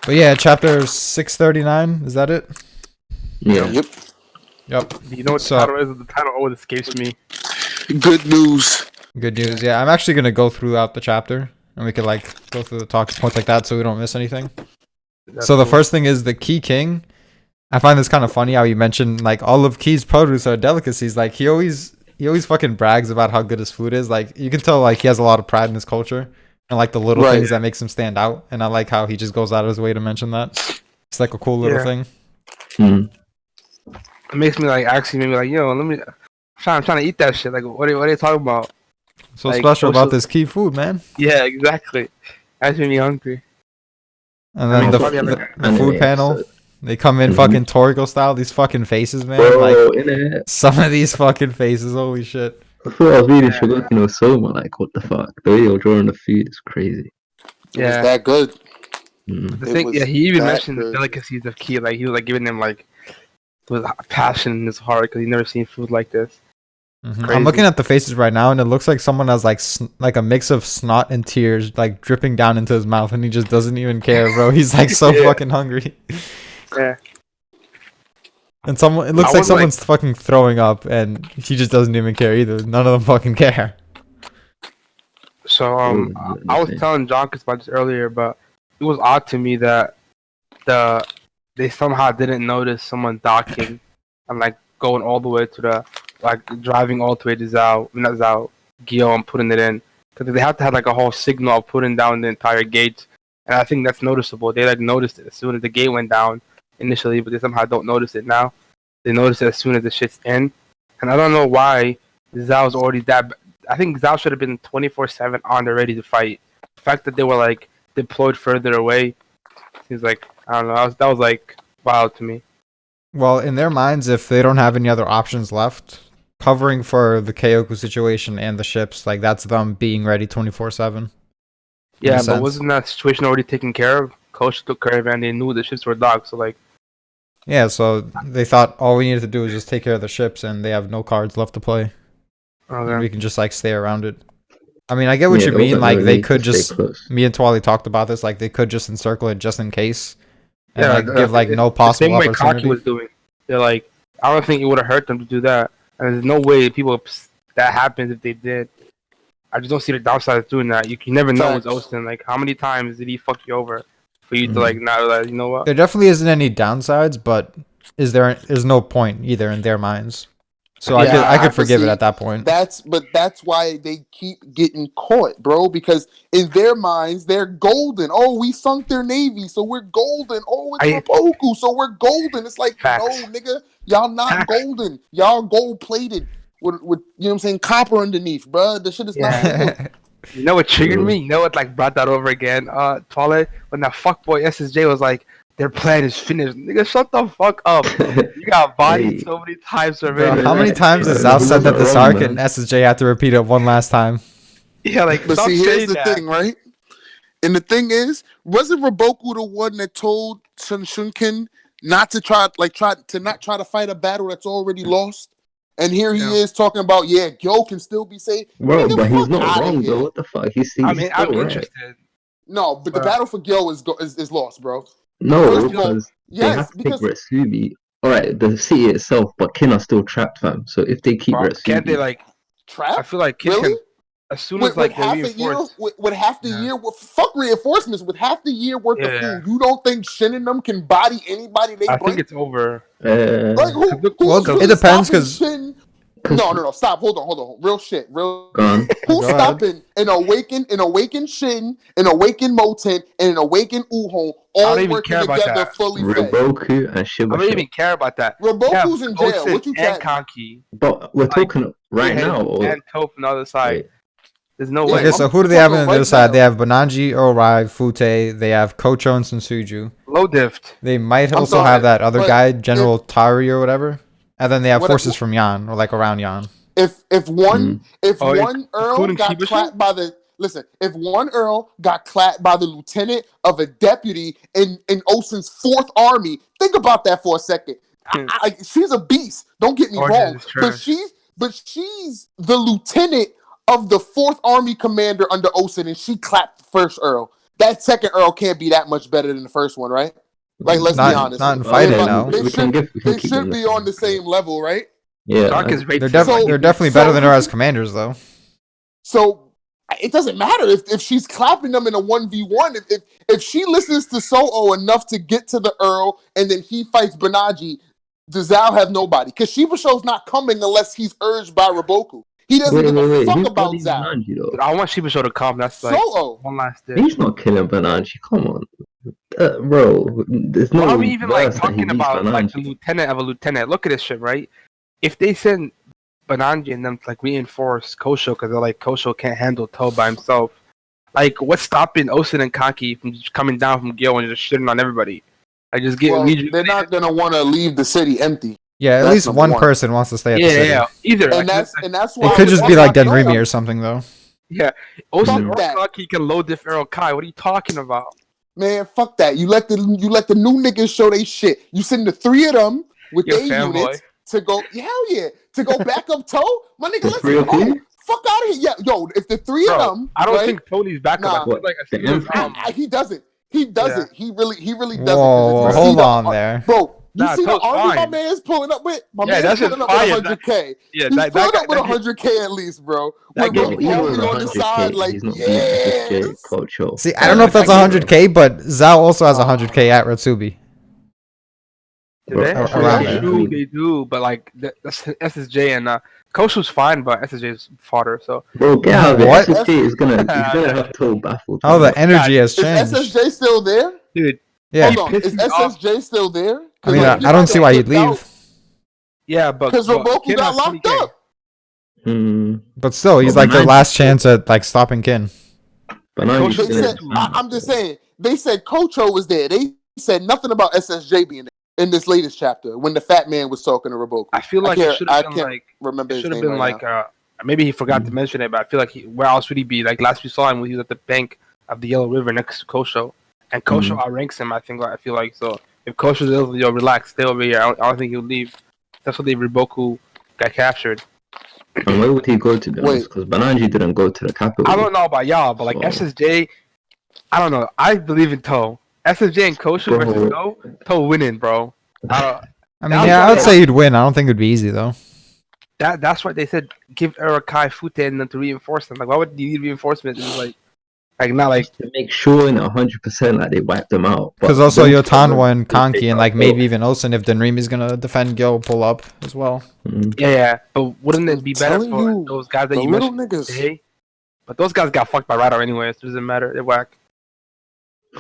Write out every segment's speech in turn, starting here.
But yeah, chapter 639. Is that it? Yeah. Yep. Yep. You know what the So- title is? The title always escapes me. Good news. Good news. Yeah, I'm actually gonna go throughout the chapter, and we could like go through the talking points like that, so we don't miss anything. That's So the cool. first thing is the Key King. I find this kind of funny how you mentioned like all of Key's produce are delicacies. Like he always fucking brags about how good his food is. Like you can tell like he has a lot of pride in his culture and like the little Right. things that makes him stand out. And I like how he just goes out of his way to mention that. It's like a cool little Yeah. thing. Mm. It makes me like actually maybe like, yo, let me. I'm trying to eat that shit. Like, what are you talking about? So Like, special about also- this Key food, man. Yeah, exactly. That's made me hungry. And I then mean, the, probably the, have, the like, food anime panel, episode. they come in Mhm. fucking Toriko style. These fucking faces, man. Bro, Like innit? some of these fucking faces, holy shit. I thought I was reading Yeah. Shogeki no Soma, like, what the fuck? The way you're drawing the food is crazy. It Yeah. was that good. Mm. The It thing, was yeah, he even that mentioned the good. delicacies of Key. Like he was like giving them like with passion in his heart because he never seen food like this. Mhm. Crazy. I'm looking at the faces right now, and it looks like someone has like like a mix of snot and tears, like dripping down into his mouth, and he just doesn't even care, bro. He's like so Yeah. fucking hungry. Yeah. And someone, it looks I like was, like- someone's fucking throwing up, and he just doesn't even care either. None of them fucking care. So Mm, I was okay. telling Jonkis about this earlier, but it was odd to me that they somehow didn't notice someone docking and like going all the way to the like driving all the way to not Zao, Gyo and putting it in because they have to have like a whole signal of putting down the entire gate, and I think that's noticeable. They like noticed it as soon as the gate went down initially, but they somehow don't notice it now. They notice it as soon as the shit's in, and I don't know why Zao's already that. I think Zao should have been 24/7 on there ready to fight. The fact that they were like deployed further away, he's like, I don't know. That was like wild to me. Well, in their minds, if they don't have any other options left, covering for the Kyoku situation and the ships, like that's them being ready 24/7. Yeah, Makes but sense. wasn't that situation already taken care of? Coach took care of it, and they knew the ships were docked. So like, Yeah, so they thought all we needed to do was just take care of the ships, and they have no cards left to play. okay. We can just like stay around it. I mean, I get what Yeah, you there mean. wasn't Like no they need to could stay just. close. Me and Twali talked about this. Like they could just encircle it just in case, and Yeah, like give like no the possible same way Kaki opportunity. was doing. They're like, I don't think it would have hurt them to do that, and there's no way people that happens if they did. I just don't see the downside of doing that. You can never know with Facts. Austin. Like, how many times did he fuck you over for you to Mhm. like not realize? You know what? There definitely isn't any downsides, but is no point either in their minds. So I Yeah, could forgive it see, at that point. That's why they keep getting caught, bro. Because in their minds, they're golden. Oh, we sunk their navy, so we're golden. Oh, it's Rapoku, so we're golden. It's like, Facts. no, nigga, y'all not Facts. golden. Y'all gold plated with you know what I'm saying, copper underneath, bro. The shit is not. Yeah. You know what triggered me? You know what like brought that over again? Twilight, when that fuckboy SSJ was like, their plan is finished. Nigga, shut the fuck up. You got bodied Hey. so many times Bro, already. how many times has Yeah, Zal he said that wasn't this wrong, arc man. and SSJ had to repeat it one last time? Yeah, like But stop see, here's saying the that. thing, right? And the thing is, wasn't Raboku the one that told Sun Shunkin not to try to fight a battle that's already lost? And here he Yeah. is talking about, yeah, Gyo can still be saved. Bro, Nigga, but he's fuck not outta wrong, here. though. What the fuck? He's I he's mean, still I'm right. interested. No, but the battle for Gyo is lost, bro. No, First of all, because they yes, have to take because Retsubi. Alright, the city itself, but Kin are still trapped, fam. So if they keep Bro, can't they Retsubi, like? I trap feel like Kid really can as soon as with like they half a year reinforce. with half the Yeah. year with fuck reinforcements with half the year worth Yeah. of food. You don't think Shin and them can body anybody they I bring? think it's over. Like who? Well, Who's it depends, stopping 'cause- Shin? No. Stop. Hold on. Real shit. gone. Who's Go ahead. stopping an awakened Shin, an awakened Moten, and an awakened Uho I all don't even working care about together that. fully fed? Riboku and I don't Shibasha. even care about that. Raboku's in jail. Osen What you and chatting? Kanki But we're talking right and, now. Or, and Toph on the other side. wait, There's no Yeah, way. Okay, so I'm who do they have talking on the right other side? now. They have Bonanji, Orai, Fute. They have Kocho and Sensuju. Low dift. They might I'm also sorry, have that other but guy, General Tari or whatever. And then they have What- forces from Yan, or like around Yan. If one Oh, one Earl including got Kibusha? clapped by the if one Earl got clapped by the lieutenant of a deputy in Osen's fourth army, think about that for a second. She's a beast. Don't get me Orange wrong, is but trash. she's the lieutenant of the fourth army commander under Osen, and she clapped first Earl. that second Earl can't be that much better than the first one, right? Like, let's be honest. Not in fighting, They- no. They We can should, we can they keep should them be the on the same level, right? Yeah, Dark is They're, rated. they're definitely better than her as commanders, though. So it doesn't matter if she's clapping them in a 1v1. If she listens to Solo enough to get to the Earl and then he fights Banaji, does Zal have nobody? Because Shibasho's not coming unless he's urged by Raboku. He doesn't give a fuck Who's about bloody Zal. Bananji, though? I want Shibasho to come. That's like Solo. one last thing. He's not killing Bananji. Come on, bro. There's no. Why are we even like verse that he talking beats about like the Bananji. lieutenant of a lieutenant? Look at this shit, right? If they send Bananji and them to like reinforce Kosho because they're like Kosho can't handle Toe by himself, like what's stopping Osen and Kanki from just coming down from Gil and just shitting on everybody? I just get Well, they're not gonna want to leave the city empty, Yeah, at That's least number one one. person wants to stay at the yeah, city. yeah, either. and that's why It could just be like Denrimi Denrimi or something, though. Osen Fuck or that. Kanki can load diff Arrow Kai. What are you talking about? Man, fuck that. You let the new niggas show they shit. You send the three of them with You're their a fanboy. units to go. Hell yeah, to go back up toe. My nigga, The let's three of go. who? Fuck out of here. Yeah, yo, if the three of Bro, them, I don't right? think Tony's back Nah. up. I feel like as The soon as, Emperor. He doesn't. He doesn't. He really doesn't. 'cause Whoa, if you see hold the- on there. bro. You Nah, see the Toe's army my fine. man's pulling up with? My Yeah, man's that's just pulling up with fire. 100K. yeah, He's that pulling guy, up with 100K at least, bro. That With game- Robbie Even Coley with on the side, 100K, like, he's not yes. beating Culture. See, I don't know if that's 100K, but Zao also has 100K at Ratsubi. Do they? Around They there. do, they do, but like that's SSJ and Koshu's fine, but SSJ's fodder. So Bro, get out of it. What? SSJ is gonna have toe baffled. Oh, the energy has Is changed. SSJ still there? dude, Yeah, Hold on. Is pisses me off. SSJ still there? I mean, I don't see why he'd leave. yeah, but Because Raboku Ken got has locked 20K. up. But still, he's Well, like the Bananji- last chance at like stopping Kin. Bananji's They Koshu's said, still I'm just saying, they said Kocho was there. They said nothing about SSJ being there in this latest chapter when the fat man was talking to Raboku. I feel like I it can't- should I have been can't like Remember it his should have name been right like now. maybe he forgot to mention it, but I feel like where else would he be? Like last we saw him when he was at the bank of the Yellow River next to Kosho, and Kosho outranks him. I feel like so. If Kosho's able to relax, stay over here. I don't think he'll leave. That's what they Raboku got captured. And where would he go to be Wait. honest? Because Bananji didn't go to the capital. I don't know about y'all, but like So- SSJ, I don't know. I believe in Toe. SSJ and Kosho Bro. versus Toe. Toe winning, bro. I mean, That's yeah, I why- would say he'd win. I don't think it'd be easy though. That's why they said give Arakai Fute and then to reinforce them. Like, why would you need reinforcement? It's like not like To make sure in 100% like they wiped them out. But Because also don't- Yotanwa and they take Kanki and out like Go. maybe even Osen if Denrimi's gonna defend Gil pull up as well. yeah. But wouldn't it be better telling for you, those guys that The you little mentioned niggas. today? But those guys got fucked by Rider anyway. So it doesn't matter. They're whack.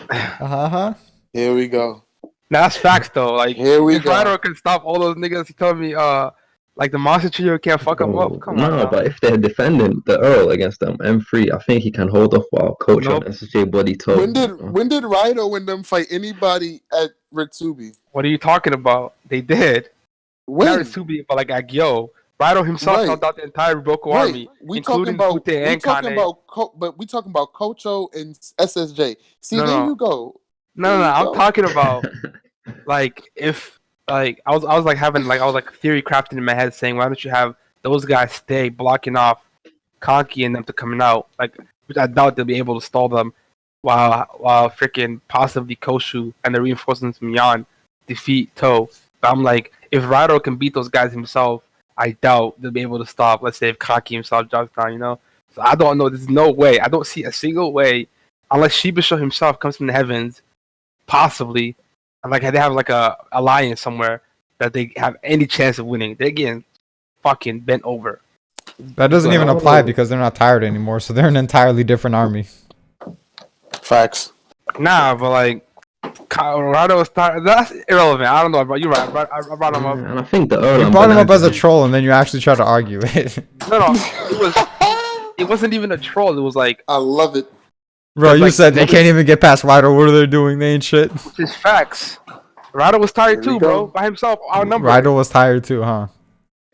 Uh-huh. Here we go. Now that's facts though. Like Here we if go. Rider can stop all those niggas, he told me like the monster trio can't fuck them up. Come on. No, now. but if they're defending the Earl against them M3, I think he can hold off while Coach Nope. and SSJ body toe. When did Raido and them fight anybody at Ritsubi? What are you talking about? They did. When? Not Tsubi, but like Agyo. Rido himself Right. held out the entire Roku Right. army, We talking including about Fute and Kane. but we talking about Kocho and SSJ. See, No, there no. you go. No, There you I'm go. talking about like if like I was like having like I was like theory crafting in my head saying why don't you have those guys stay blocking off Kanki and them to coming out, like which I doubt they'll be able to stall them while freaking possibly Koshu and the reinforcements from Yan defeat Toe. But I'm like if Rido can beat those guys himself, I doubt they'll be able to stop, let's say if Kanki himself drops down, you know. So I don't know, there's no way. I don't see a single way unless Shibasho himself comes from the heavens, possibly, and like they have like a alliance somewhere that they have any chance of winning. They're getting fucking bent over. That doesn't even Well- apply because they're not tired anymore, so they're an entirely different army. Facts. Nah, but like Colorado is tired. That's irrelevant. I don't know, bro. You're right. I brought him up. And I think the Earl You and brought him up Bananji- as a troll and then you actually try to argue it. No, it wasn't even a troll. It was like I love it. Bro, It's you like- said they can't even get past Rider. What are they doing? They ain't shit. just facts. Rido was tired Here we too, bro. go. By himself, outnumbered. Rider was tired too, huh?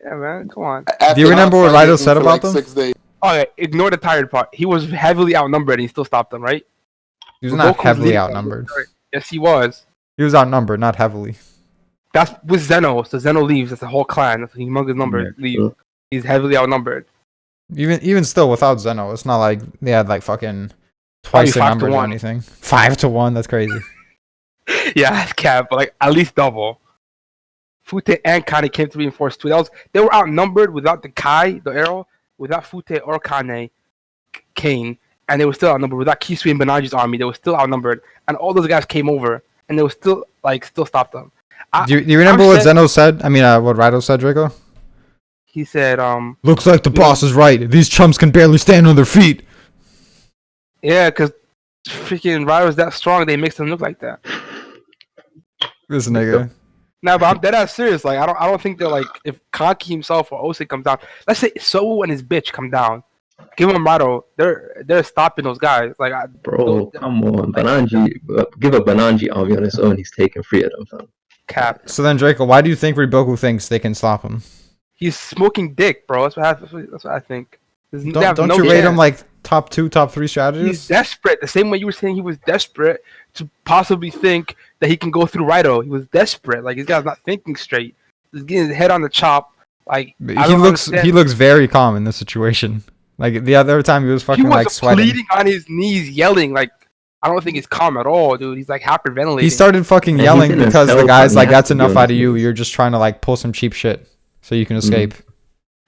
Yeah, man. Come on. After Do you remember what not fighting Raido said for about them? 6 days. Oh, yeah, ignore the tired part. He was heavily outnumbered and he still stopped them, right? He was not Goku's heavily leading- outnumbered. Yes, he was. He was outnumbered, not heavily. That's with Zeno. So Zeno leaves. That's a whole clan. That's a humongous number. Yeah, Leave. sure. He's heavily outnumbered. Even still without Zeno, it's not like they had like fucking twice their 5 to numbers or 1. anything. 5-1. That's crazy. Yeah, that's cap, but like at least double. Fute and Kane came to reinforce too. They were outnumbered without the Kai, the arrow, without Fute or Kane, and they were still outnumbered without Kisui and Benaji's army. They were still outnumbered, and all those guys came over, and they were still stopped them. Do you remember what Zeno said? I mean, what Raido said, Draco? He said, Looks like the boss is right. These chumps can barely stand on their feet. yeah, because freaking Raido's that strong, they makes them look like that. This nigga. No, but I'm dead ass serious. Like, I don't think they're like, if Kanki himself or Ose comes down, let's say So and his bitch come down, give them Raido, they're stopping those guys. Like, Bro, come on, Bananji, give a Bananji army on his own. He's taking 3 of them, fam. cap. So then, Draco, why do you think Riboku thinks they can stop him? He's smoking dick, bro. That's what I think. Don't you rate him like top 2, top 3 strategies? He's desperate. The same way you were saying he was desperate to possibly think that he can go through Raido. He was desperate. Like, this guy's not thinking straight. He's getting his head on the chop. Like, he looks very calm in this situation. Like the other time, he was fucking like sweating. Bleeding on his knees, yelling. Like, I don't think he's calm at all, dude. He's like hyperventilating. He started fucking And yelling he's in a because the cell guy's phone, like, he has "That's to be enough on out of his you. knees. You're just trying to like pull some cheap shit so you can escape."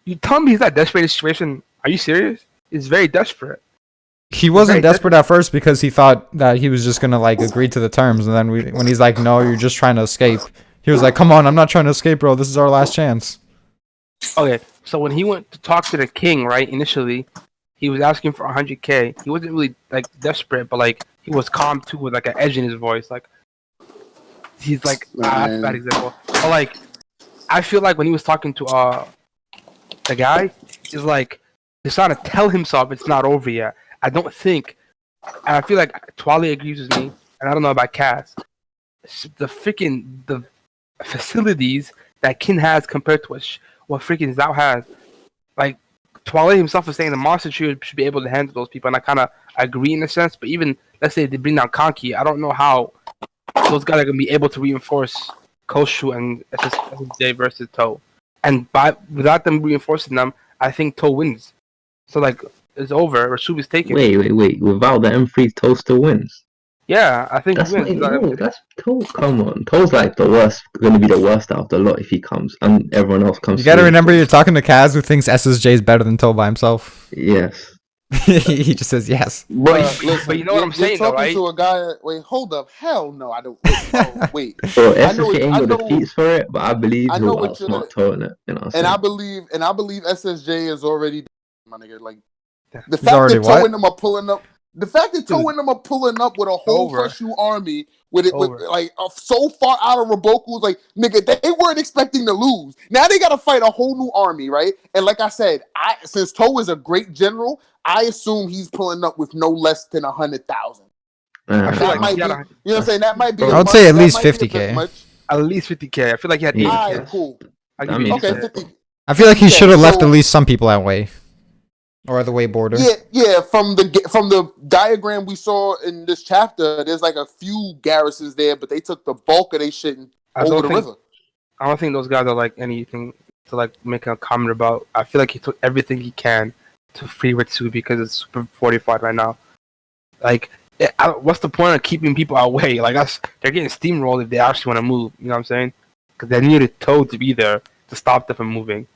You tell me he's not desperate in this situation. Are you serious? He's very desperate. He wasn't Very desperate at first because he thought that he was just gonna like agree to the terms, and then when he's like, "No, you're just trying to escape," he was like, "Come on, I'm not trying to escape, bro. This is our last chance." Okay, so when he went to talk to the king, right, initially, he was asking for 100K. He wasn't really like desperate, but like he was calm too, with like an edge in his voice. Like he's like, that's a bad example. But like, I feel like when he was talking to the guy, he's like, he's trying to tell himself it's not over yet. I don't think, and I feel like Twali agrees with me, and I don't know about Cass. The facilities that Kin has compared to what freaking Zhao has, like Twali himself is saying the monster tree should be able to handle those people, and I kind of agree in a sense. But even let's say they bring down Kanki, I don't know how those guys are gonna be able to reinforce Koshu and SSJ versus Toe. And without them reinforcing them, I think Toe wins. So like it's over. Rasubi's taken. Wait. Without the M3, Toe still wins. Yeah, I think That's he wins. like, no, that's Toe. Come on, Toe's like the worst. Gonna be the worst out of the lot if he comes, and everyone else comes. You gotta through. remember, you're talking to Kaz, who thinks SSJ is better than Toe by himself. Yes. He just says yes. But Listen, you know what I'm saying, you're though, talking right? to a guy. Wait, hold up. Hell no, I don't. Wait. Bro, I know SSJ it- ain't I got the know- feats for it, but I believe I know he'll what you're outsmart Toe in it. You know what I'm And saying? I believe SSJ is already my nigga. Like the He's fact already that Toe what? and them are pulling up. The fact that Toe and them are pulling up with a whole Over. fresh new army with Over. like so far out of Raboku's, like nigga, they weren't expecting to lose. Now they gotta fight a whole new army, right? And like I said, since Toe is a great general, I assume he's pulling up with no less than 100,000. I feel That like might he be, had you know what I'm saying? That might be. I a would much- say at that least might be a 50K. bit much. at least 50K. I feel like he had Yeah. 80K. Alright, cool. I'll That give you means- 80K. Okay, 50. I feel like he Yeah, should have left so- at least some people at way, or the way border. Yeah. From the diagram we saw in this chapter, there's like a few garrisons there, but they took the bulk of their shit I over don't the think river. I don't think those guys are like anything to like make a comment about. I feel like he took everything he can to free Ritsu because it's super fortified right now. Like, what's the point of keeping people away? Like, they're getting steamrolled if they actually want to move. You know what I'm saying? Because they needed Toad to be there to stop them from moving.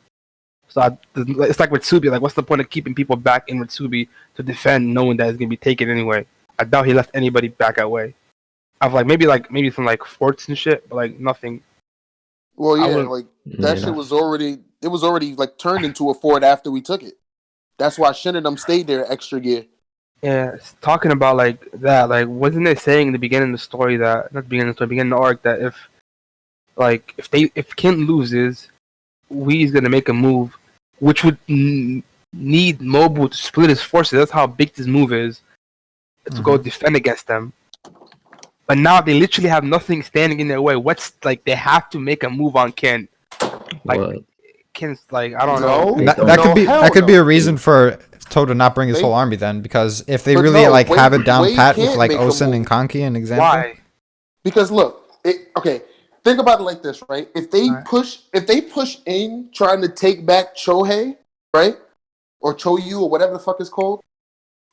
So it's like Ritsubi. Like, what's the point of keeping people back in Ritsubi to defend, knowing that it's gonna be taken anyway? I doubt he left anybody back that way. I've maybe some like forts and shit, but like nothing. Well, I yeah, would- like Yeah, that shit was already like turned into a fort after we took it. That's why Shin and them stayed there extra gear. Yeah, it's talking about like that. Like, wasn't it saying in the beginning of the story that not the beginning of the story, beginning of the arc that if Kin loses, Wee's gonna make a move, which would need Mobu to split his forces. That's how big this move is to go defend against them. But now they literally have nothing standing in their way. What's like they have to make a move on Kin. Like What? Kin's like I don't No. know. That No, could be hell that could be no. a reason for Toe to not bring his They- whole army then, because if they But really no, like Wade- have it down Wade pat with can't like make a Osen move. and Kanki, an example. Why? Because look, okay, think about it like this, right? If they Alright. push in trying to take back Chohei, right? Or Choyu or whatever the fuck it's called,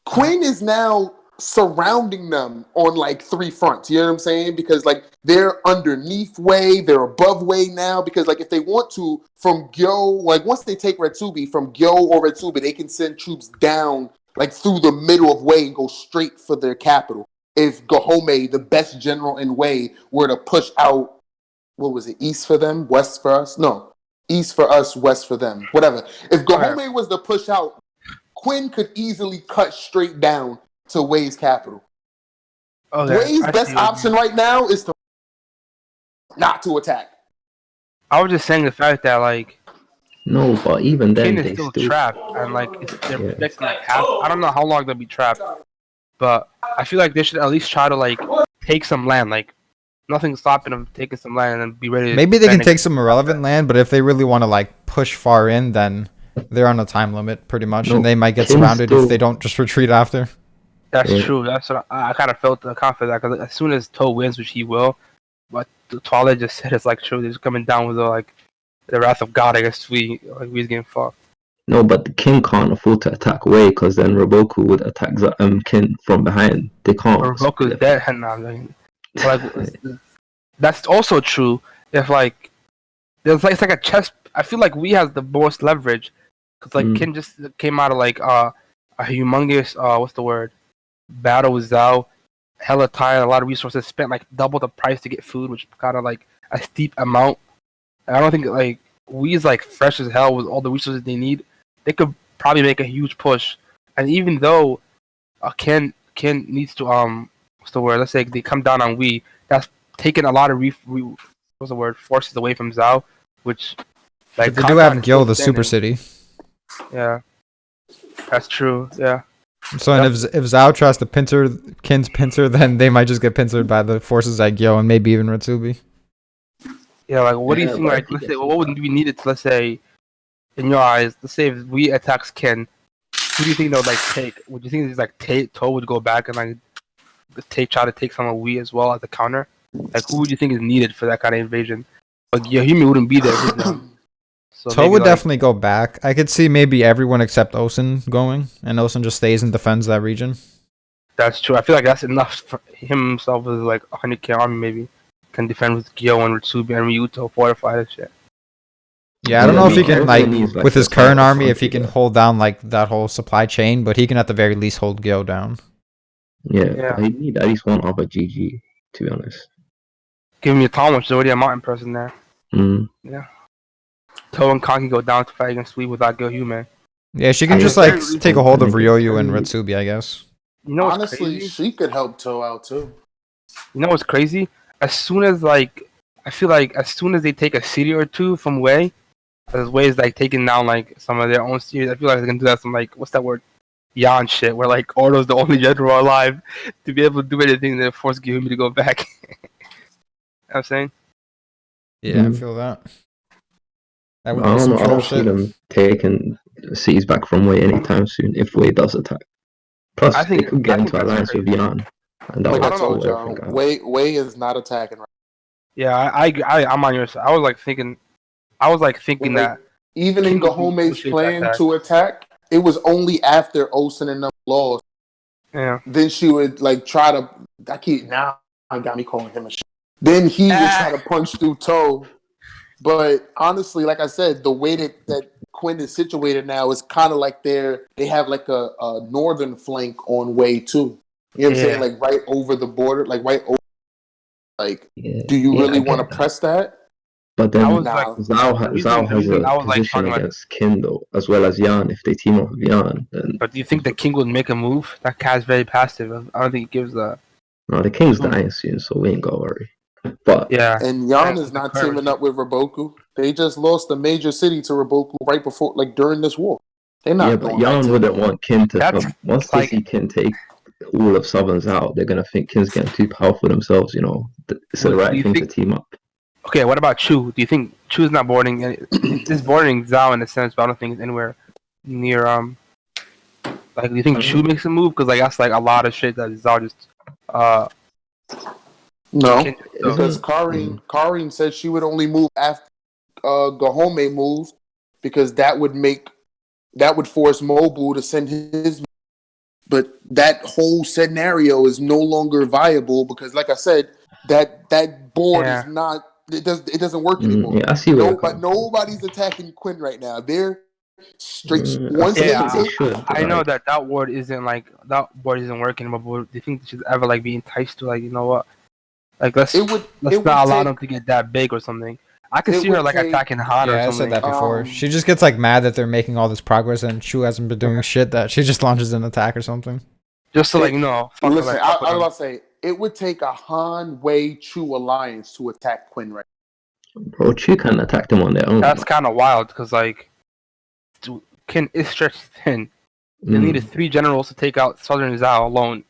Quinn is now surrounding them on like 3 fronts. You know what I'm saying? Because like they're underneath Wei, they're above Wei now. Because like if they want to, from Gyo, like once they take Retsubi from Gyo or Retsubi, they can send troops down like through the middle of Wei and go straight for their capital. If Gahome, the best general in Wei, were to push out, what was it, east for them, west for us? No, east for us, west for them. Whatever. If Gahome was to push out, Quinn could easily cut straight down to Wei's capital. Okay, Wei's I best see what you option mean. right now is to not to attack. I was just saying the fact that like No, but even then Kin is they still still. trapped, and like they're Yeah. protecting like half. I don't know how long they'll be trapped, but I feel like they should at least try to like take some land. Like nothing's stopping them taking some land and then be ready. To Maybe they can defend take some irrelevant land, but if they really want to like push far in, then they're on a time limit pretty much, No, and they might get Kim's surrounded if still- they don't just retreat after. That's Yeah. true. That's what I kind of felt the confidence because as soon as Toe wins, which he will, but the Twilight just said it's like true. They're just coming down with the wrath of God. I guess we's getting fucked. No, but the king can't afford to attack Wei because then Roboku would attack Kin from behind. They can't. Or Goku's dead. And I'm like, that's also true. If like there's like it's like a chess. I feel like we has the most leverage because like Kin just came out of like a humongous what's the word battle with Zhao, hella tired, a lot of resources spent, like double the price to get food, which kind of like a steep amount. And I don't think like we's like fresh as hell with all the resources they need. They could probably make a huge push. And even though Ken needs to what's the word? Let's say they come down on we. That's taken a lot of what's the word? Forces away from Zhao, which like But they do have Kantan is Gyo, still the super standing. city. Yeah, that's true. Yeah. So and if Zhao tries to pincer Kin's pincer, then they might just get pincered by the forces at Gyo and maybe even Retsubi. Yeah, like what do you Yeah, think? but I Like, think let's say, it's what would be needed to, let's say, in your eyes, let's say if we attacks Ken, who do you think they would like take? Would you think it's like Toe would go back and like try to take some of we as well as a counter? Like, who would you think is needed for that kind of invasion? But Yahimi wouldn't be there. He's not. So Toe maybe, would like, definitely go back. I could see maybe everyone except Osen going, and Osen just stays and defends that region. That's true. I feel like that's enough for him himself with like 100k army maybe can defend with Gyo and Ritsubi and Ryuto fortify that shit. Yeah, I don't know if he can everyone like needs, with his the current final army if he frontier. can hold down like that whole supply chain, but he can at the very least hold Gyo down. Yeah, Yeah. but he need at least one other GG, to be honest. Give me a Tom, which is already a mountain person there. Mm. Toe and Kan can go down to fight against Sweet without Gyo Human. Yeah, she can I just mean, like very take a hold of reasonable. Ryoyu and Retsubi, I guess. You know what's Honestly, crazy? she could help Toe out too. You know what's crazy? As soon as like I feel like as soon as they take a city or two from Wei, as Wei is like taking down like some of their own cities, I feel like they're gonna do that some like what's that word? Yan shit, where like Ordo's the only general alive to be able to do anything to force Gyumi to go back. You know what I'm saying? Yeah, I Mhm. feel that. That I would be don't some know. I troll don't see shit. them taking cities back from Wei anytime soon if Wei does attack. Plus, I think- they could get I think into that's alliance with crazy. Yan, and that Like would I told sort y'all, everything out. Wei is not attacking right Yeah, I'm on your side. I was like thinking Like, that even in King would be Gahome's shaped plan like that. to attack, it was only after Osen and them lost. yeah. Then she would like try to. Now I got me calling him a shit. Then he would try to punch through Toe. But honestly, like I said, the way that Quinn is situated now is kind of like they have like a northern flank on Wei too. You know what I'm saying? Like right over the border, like right over. Like, Yeah. do you Yeah, really I want get to press that? But then I was Nah. like, Zhao the reason has I a was, like, position talking about- against Kindle as well as Yan. If they team up with Yan, then but do you think the King would make a move? That cat's very passive. I don't think it gives the no, the King's dying soon, so we ain't gotta worry. But yeah. And Yan Yeah, is not the teaming up with Raboku. They just lost a major city to Raboku right before, like during this war. They're not yeah, doing but Yan that wouldn't want Kin to That's come. Once like- they see Kin take all of Southerns out, they're gonna think Kin's getting too powerful themselves. You know, it's the Do right you thing to think- team up. Okay, what about Chu? Do you think Chu's not boarding? It's boarding Zhao in a sense, but I don't think it's anywhere near Like, do you think Chu makes a move? Because like that's like a lot of shit that Zhao just No, can- because Karine said she would only move after Gahome moved because that would force Mobu to send his. But that whole scenario is no longer viable because, like I said, that board Yeah. is not. It doesn't work anymore. Yeah, I see where you're But coming from. nobody's attacking Quinn right now. They're straight. I Once feel they Yeah, like they take, should. I know Like, that word isn't working, but do you think they should ever like be enticed to like, you know what? Like let's it would let's it would not allow take them to get that big or something. I could it see her would like take- attacking Han or Yeah, I something. said that before. Um, She just gets like mad that they're making all this progress and Chu hasn't been doing shit. That she just launches an attack or something. Just to like, you know, fuck, listen. like, I fuck with was them. about to say it would take a Han Wei Chu alliance to attack Quinn right. bro, Chu can attack them on their own. That's kind of wild because like, Ken is stretched thin. They needed 3 generals to take out Southern Zhao alone.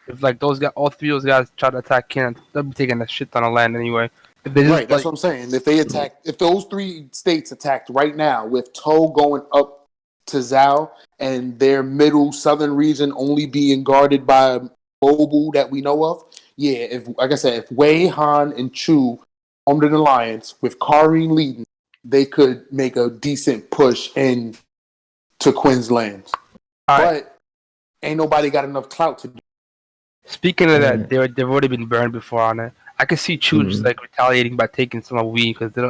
If like those guys, all 3 of those guys try to attack Ken, they'll be taking a shit ton of land anyway. If they just Right, that's what I'm saying. If they attack, if those 3 states attacked right now, with Toe going up to Zhao and their middle southern region only being guarded by Mobile that we know of, yeah. If like I said, if Wei, Han, and Chu formed an alliance with Kareen leading, they could make a decent push in to Quinn's lands. Alright. But ain't nobody got enough clout to do. Speaking of Yeah. that, they've already been burned before on it. I can see Chu just like retaliating by taking some of Wii because they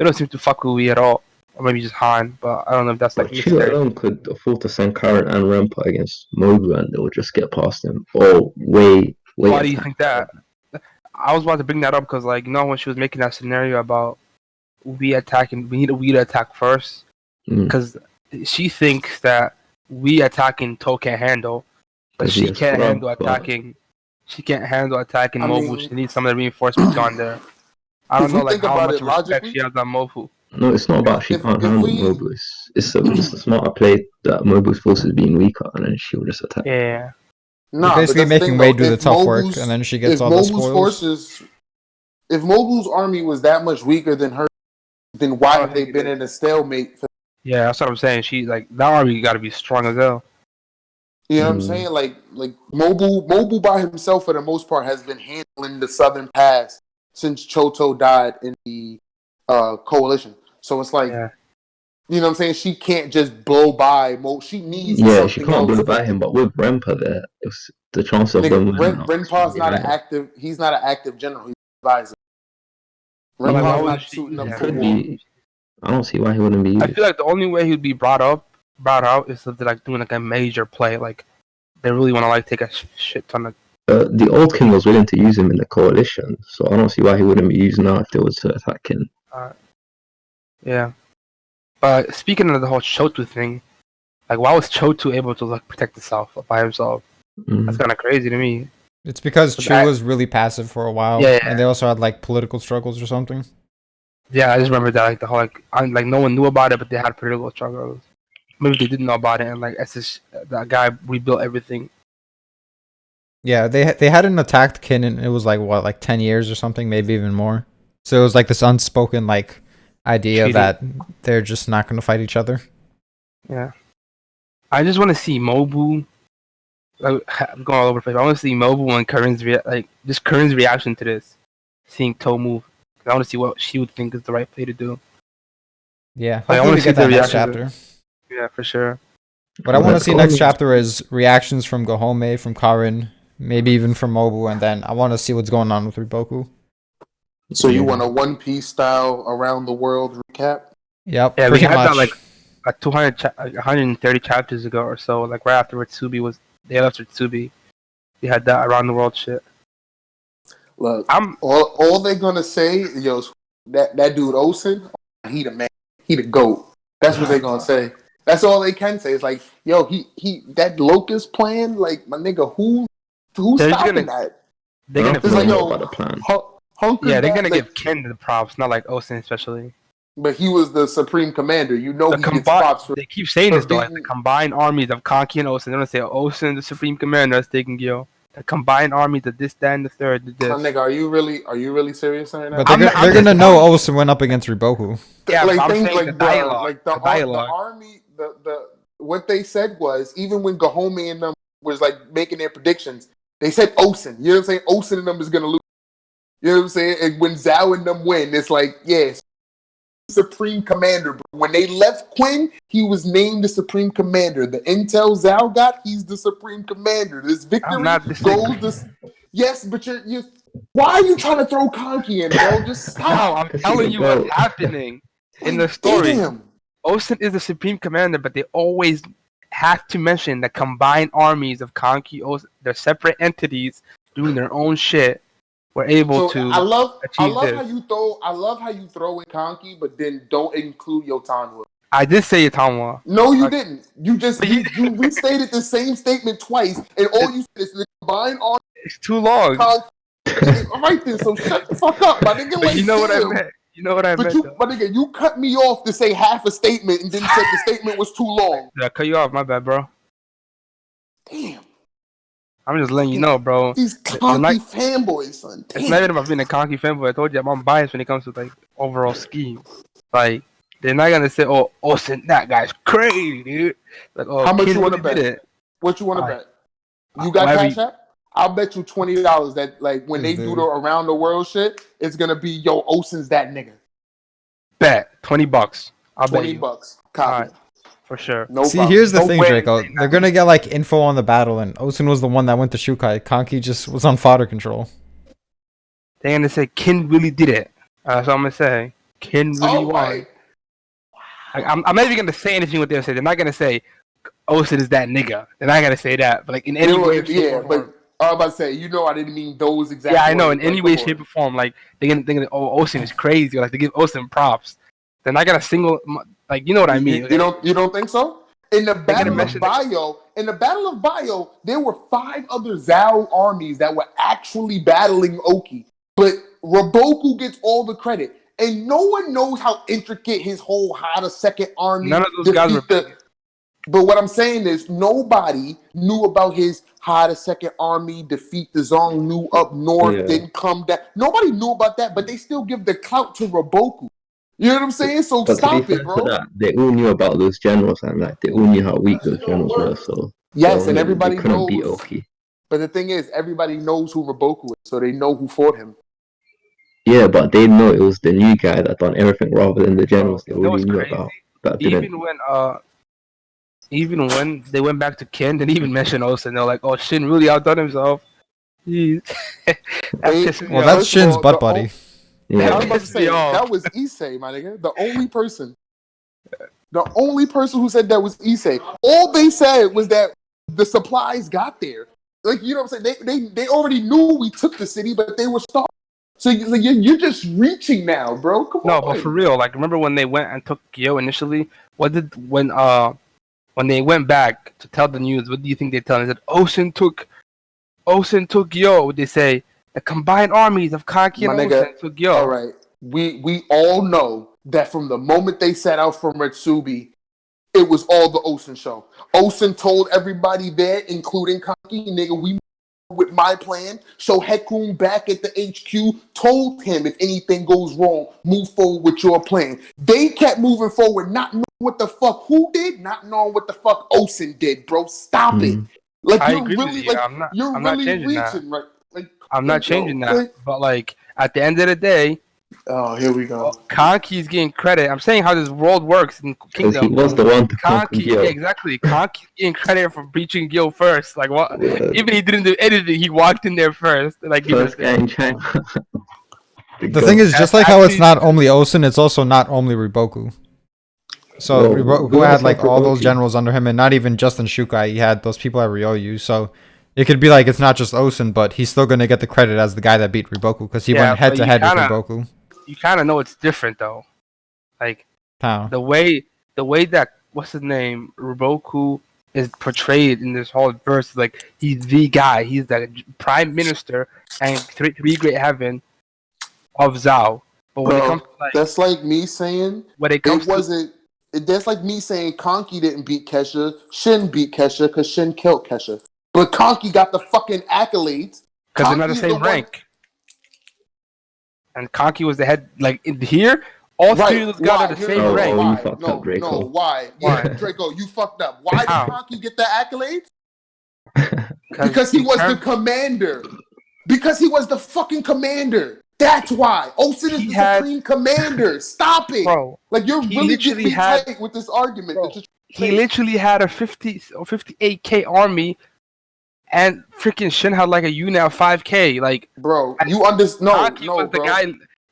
don't seem to fuck with Wii at all, or maybe just Han. But I don't know if that's like But Chu necessary. alone could afford to send Karen and Rempa against Mobu and they would just get past him. Or way Why do you attack. think that? I was about to bring that up because like, you know, when she was making that scenario about we attacking, we need a Wii to attack first Mm. because she thinks that we attacking To can't handle, but 'Cause she he's can't scrub, handle but- attacking. She can't handle attacking I Mobu. mean- She needs some of the reinforcements on there. I If don't know you like think how about much it respect logically- she has on Mobu. No, it's not about she If- can't if handle we- Mobu. It's a smarter play that Mobu's forces being weaker and then she'll just attack. Yeah. You're Nah, basically but that's the making thing, Wei though. do the If tough work, Mobu's- and then she gets if all the Mobu's spoils. forces, if Mobu's army was that much weaker than her, then why have they been in a stalemate? Yeah, that's what I'm saying. She like that army got to be strong as hell. You know what I'm Mm. saying? Like Mobile by himself for the most part has been handling the Southern Pass since Choto died in the coalition. So it's like, Yeah. you know what I'm saying? She can't just blow by. She needs Yeah, something she can't else. blow by him, but with Rempa there, it's the chance of them Nigga, winning. now is Renpa's not an higher. active. He's not an active general. He's an advisor. Like, Renpa's why not would she- suiting up yeah. for Could war. be. I don't see why he wouldn't be I used. feel like the only way he'd be brought out is if they're like doing like a major play, like they really want to like take a shit ton of. The old king was willing to use him in the coalition, so I don't see why he wouldn't be used now if they was to attack him. Yeah. But speaking of the whole Chotu thing, like why was Chotu able to like protect the South by himself? Mm. That's kind of crazy to me. It's because But Chu that- was really passive for a while, Yeah. and they also had like political struggles or something. Yeah, I just remember that like the whole like no one knew about it, but they had political struggles. Maybe they didn't know about it, and like that guy rebuilt everything. Yeah, they hadn't attacked Kin in it was like what, like 10 years or something, maybe even more. So it was like this unspoken like idea Cheating. that they're just not going to fight each other. Yeah. I just want to see Mobu. Like, I'm going all over the place. I want to see Mobu and Karen's Karen's reaction to this, seeing Toe move. I want to see what she would think is the right play to do. Yeah, I hopefully wanna we see get that the next reaction to- chapter. Yeah, for sure. What I want to Let's see go next on. chapter is reactions from Gohome, from Karin, maybe even from Mobu, and then I want to see what's going on with Riboku. So you Yeah. want a One Piece style around the world recap? Yep, Yeah, we pretty had much. that like 130 chapters ago or so, like right after they left Ritsubi. They had that around the world shit. Look, I'm all they're gonna say, yo, that dude Osen, he the man, he the goat. That's what they're gonna say. That's all they can say. It's like, yo, he that Locust plan, like my nigga, who's They're just stopping gonna- that? they're I gonna don't It's know like, yo, about the plan. Hunker yeah, they're down, gonna like, give Ken the props, not like Osen especially. but he was the supreme commander. You know, The he gets combined, props for. they keep saying this though, like the beating- combined armies of Kanki and Osen. They're gonna say Osen, the supreme commander, is taking Gyo. The combined armies of this, that, and the third did My this. nigga, are you really serious right now? But I'm they're, not- I'm they're just gonna know telling Osen went up against Riboku. Yeah, like but I'm things saying like the bruh, dialogue. like The the dialogue. army, the what they said was even when Gahome and them was like making their predictions, they said Osen. You know what I'm saying? Osen and them is gonna lose. You know what I'm saying? And when Zhao and them win, it's like yes, Supreme Commander, bro. When they left Quinn, he was named the Supreme Commander. The intel Zhao got, he's the Supreme Commander. This victory I'm not disagreeing. goes this. Yes, but you. Why are you trying to throw Conky in, bro? Just No, stop. I'm telling you what's happening in the story. Damn. Osen is the Supreme Commander, but they always have to mention the combined armies of Kanki, Osen. They're separate entities doing their own shit. We're able So to I love achieve how this. you throw in Conky, but then don't include Yotanwa. I did say Itanwa. No, you didn't. You just you restated the same statement twice, and all you said is the combined army. It's too long. All right then, so shut the fuck up, my nigga. But Like, you know what I damn. meant. You know what I meant. But my nigga, you cut me off to say half a statement and then said the statement was too long. Did I cut you off? My bad, bro. Damn, I'm just letting you know, bro. these cocky fanboys, son. Damn. It's not even about being a Kanki fanboy. I told you I'm biased when it comes to like overall scheme. Like they're not gonna say, "Oh, Osen, that guy's crazy, dude." Like, oh, How much Kid you wanna really bet? did it. What you want to Alright. bet? You got Whatever Cash App? I'll bet you $20 that like when they do Dude. the around the world shit, it's gonna be yo Osen's that nigga. Bet $20. I'll bet $20. you Copy. Alright. for sure. No See, problem. here's the No thing, way. Draco. They're gonna get like info on the battle, and Osen was the one that went to Shukai. Kanki just was on fodder control. They're gonna say Kin really did it. That's what I'm gonna say. Kin really Oh, won. right. Like, I'm not even gonna say anything what they'll say. They're not gonna say Osen is that nigga. They're not gonna say that. But like in any way, shape, Yeah, or but form. I was about to say, you know, I didn't mean those exact. Yeah, I know. In words, any but way, come shape, on. or form, like they're gonna oh Osen is crazy. Or, like they give Osen props. They're not gonna single like you know what I mean. You don't think so? In the gonna battle of mention Bio, there were 5 other Zhao armies that were actually battling Oki, but Raboku gets all the credit, and no one knows how intricate his whole Hada second army. None of those guys were big. But what I'm saying is, nobody knew about his Hada second army defeat the Zongnu up north, Yeah. then come down. Nobody knew about that, but they still give the clout to Raboku. You know what I'm saying? So But to be stop fair it, to bro. that, they all knew about those generals and like they all knew how weak those generals were. So Yes, they and everybody couldn't beat knows. Oki. But the thing is, everybody knows who Raboku is, so they know who fought him. Yeah, but they know it was the new guy that done everything rather than the generals they You know already what's knew crazy? about. That didn't. Even when they went back to Ken, they didn't even mention Osen. They're like, "Oh, Shin really outdone himself." Jeez. That Hey, pisses me Well, off. that's First of Shin's all, butt the buddy. I was Yeah, about to Pissed me say, off. that was Issei, my nigga. The only person. The only person who said that was Issei. All they said was that the supplies got there. Like, you know what I'm saying? They already knew we took the city, but they were starving. So you're just reaching now, bro. Come No, on. but for real, like remember when they went and took Gyo initially? When they went back to tell the news, what do you think they tell them? They said Osen took Gyo. What they say? The combined armies of Kanki and My nigga, Osen took Gyo. All right. We all know that from the moment they set out from Retsubi, it was all the Osen show. Osen told everybody there, including Kanki, nigga, we with my plan. So Hekun back at the HQ told him if anything goes wrong, move forward with your plan. They kept moving forward, not knowing what the fuck who did, not knowing what the fuck Osen did, bro. Stop it. Like I you're agree with really you. like I'm not really changing that. reaching, right? Like I'm not yo, changing that. like- But like at the end of the day, Oh, here we go. Kanki's getting credit. I'm saying how this world works in because he Kingdom. was the one to conquer Kanki, Gyo. yeah, exactly. Kanki's getting credit for breaching Gyo first. Like what? Yeah. Even he didn't do anything. He walked in there first. Like give First it- guy in China. The thing is, just That's like how it's actually- not only Osen, it's also not only Riboku. So Well, Riboku who had else like had all those Riboku? generals under him, and not even just in Shukai. He had those people at Ryoyu. So it could be like it's not just Osen, but he's still gonna get the credit as the guy that beat Riboku because he Yeah, went head but to you head with kinda- Riboku. You kind of know it's different though. Like How? the way that what's his name Riboku is portrayed in this whole verse, like he's the guy. He's the prime minister and three great heaven of Zhao. But when it Bro, comes to like that's like me saying when it comes it wasn't. That's like me saying Conky didn't beat Kesha. Shin beat Kesha because Shin killed Kesha. But Conky got the fucking accolades. because they're not the Kanki's same one- rank. And Kanki was the head. Like in here, all three of those guys are the Why? same Oh, rank. oh, you Why? fucked No, up, Draco. no, why? Why? Yeah, Draco, you fucked up. Why did How? Conky get the accolades? Because he in was the terms- commander. Because he was the fucking commander. That's why. Osen is He the had- supreme commander. Stop it. Bro, Like, you're he really getting literally me had- tight with this argument. Bro, that you're he literally had a 50 or 58K army, and freaking Shin had like a unit of 5K. Like, Bro, you understand? No, Conky no, was the bro. guy.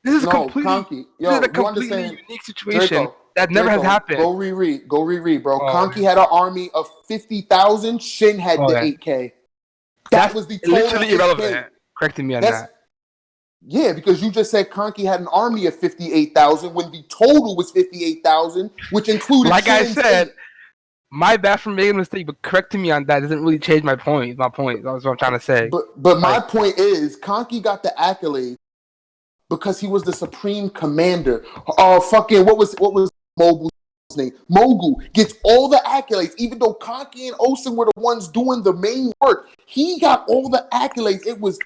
This is No, completely. Conky. This Yo, is a you completely understand? unique situation Draco, that never has Draco, happened. Go reread, bro. Oh. Conky had an army of 50,000. Shin had the Okay. 8K. That That's was the total literally 8K. irrelevant. Correcting me on That's that. yeah, because you just said Conky had an army of 58,000 when the total was 58,000, which included. Like I Shin's said, 8. my bad for making a mistake, but correcting me on that doesn't really change my point. My point. That's what I'm trying to say. But my point is, Conky got the accolade because he was the supreme commander. Fucking what was Mogul's name? Mogul gets all the accolades, even though Conky and Osen were the ones doing the main work. He got all the accolades. It was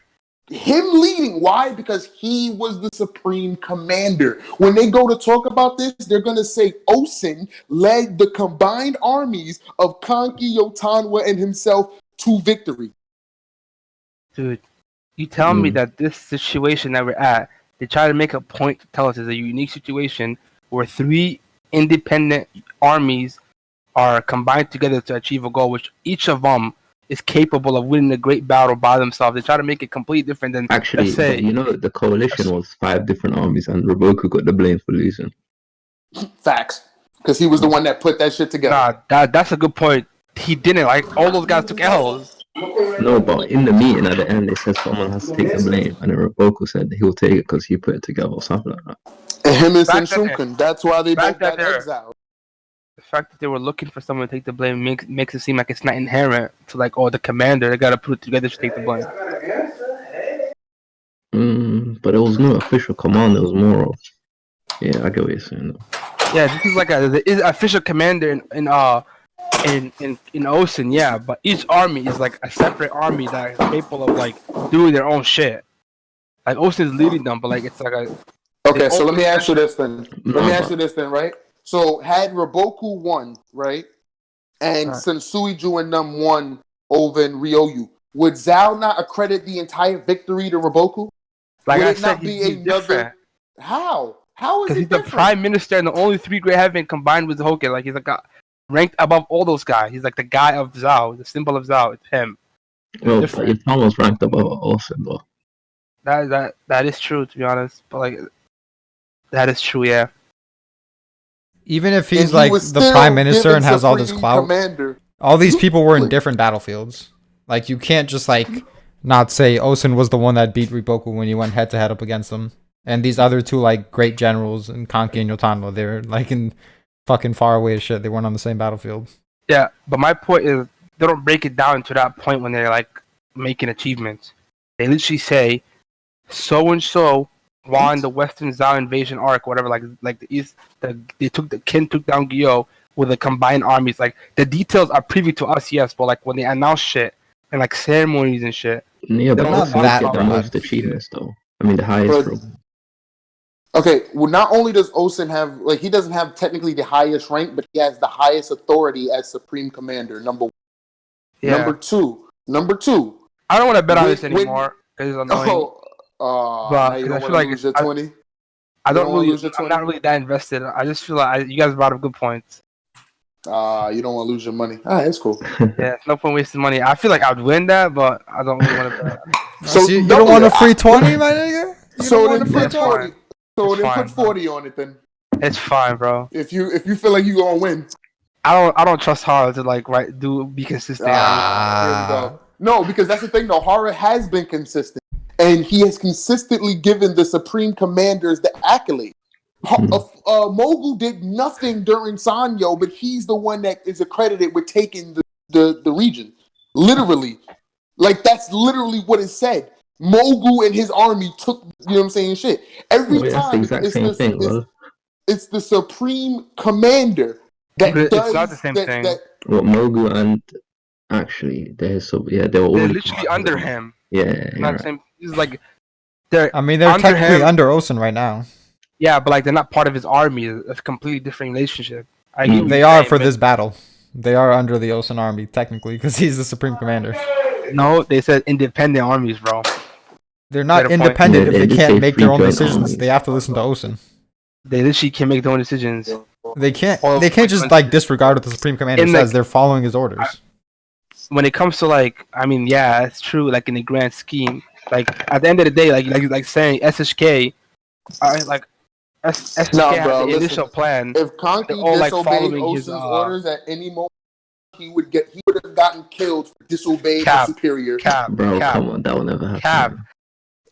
him leading. Why? Because he was the supreme commander. When they go to talk about this, they're gonna say Osen led the combined armies of Conky, Yotanwa, and himself to victory. Dude, you tell me that this situation that we're at, they try to make a point to tell us is a unique situation where 3 independent armies are combined together to achieve a goal, which each of them is capable of winning a great battle by themselves. They try to make it completely different than, Actually, let's say, the coalition was 5 different armies, and Roboku got the blame for losing. Facts. Because he was the one that put that shit together. nah, that's a good point. He didn't. Like, all those guys took L's. No, but in the meeting at the end, it says someone has to take the blame, and then Roboku said that he'll take it because he put it together or something like that. And him and Fact that Senshunken. That's why they fact both got that they're- exiled. The fact that they were looking for someone to take the blame makes it seem like it's not inherent to, like, oh, the commander, they gotta put it together to take the blame. But it was no official command. It was more of, yeah, I get what you're saying. Though. Yeah, this is like there is an official commander in Osen, yeah, but each army is like a separate army that is capable of like doing their own shit. Like Osen is leading them, but like it's like a Okay, so let me ask you this then. No, Right? So had Roboku won, right? And Right. Sensuiju and them won over in Ryoyu, would Zhao not accredit the entire victory to Roboku? like Would I it said, not be he's another- different How? How is because he he's the different? prime minister and the only 3 great heaven combined with Hoken. Like he's like ranked above all those guys. He's like the guy of Zhao, the symbol of Zhao. It's him. Well, different. if Tom was ranked above Austin, though. That is true, to be honest. But like that is true, yeah. Even if And he's he like was the still prime minister given and has all this supreme clout, commander. all these people were in Like- different battlefields. Like you can't just like not say Osen was the one that beat Riboku when you went head to head up against them. And these other 2 like great generals and Kanki and Yotanwa, they're like in fucking far away as shit. They weren't on the same battlefield. Yeah, but my point is they don't break it down to that point when they're like making achievements. They literally say so and so won the Western Zhao invasion arc, whatever. Like the East, they took the Kin took down Gyo with the combined armies. Like the details are privy to us, yes, but like when they announce shit and like ceremonies and shit, Yeah, but They're that's not not that the bad. most achievements, though. I mean, the highest. But- Okay, well, not only does Osen have, like, he doesn't have technically the highest rank, but he has the highest authority as Supreme Commander, number one. yeah. Number two. I don't want to bet on when- this anymore because it's annoying. But now you 'cause don't I feel want like to lose it's- your 20? I you don't don't wanna really. lose your I'm 20? not really that invested. I just feel like you guys brought up good points. You don't want to lose your money. It's cool. Yeah, it's no point wasting money. I feel like I'd win that, but I don't really want to bet. So So you double don't want a it. free 20, my nigga? You So don't want then a free put That's 20? 40. fine. So It's then fine, put 40 on it then. It's fine, bro. If you feel like you gonna win. I don't trust Hara to like be consistent. Here we go. No, because that's the thing though. Hara has been consistent. And he has consistently given the Supreme Commanders the accolade. Mogul did nothing during Sanyo, but he's the one that is accredited with taking the region. Literally. Like, that's literally what it said. Mogul and his army took, you know what I'm saying, shit. Every Wait, that's the time exact same thing, bro. it's the Supreme Commander that But it's does not the same that, thing. that What Mogu and actually, they were all They're literally under him. Yeah, It's you're not right. the same. It's like they're I mean, they're Under technically him- under Osen right now. yeah, but like they're not part of his army. It's a completely different relationship. I get what They you're are saying, for but this battle. They are under the Osen army, technically, because he's the supreme commander. No, they said independent armies, bro. They're not Fair point. independent Yeah, if they they just say can't make free their own joint decisions. armies. They have to listen to Osen. They literally can't make their own decisions. They can't. Well, They can't just like disregard what the Supreme Commander in the- says. They're following his orders. When it comes to like, I mean, yeah, it's true. Like in the grand scheme, like at the end of the day, like saying SHK, like SHK Nah, had bro, the listen. initial plan. If Conky They're all, like, disobeyed following his, Osen's orders at any moment, he would have gotten killed for disobeying Cap. his superior. Cap, Bro, cap, come on, that will never happen. cap.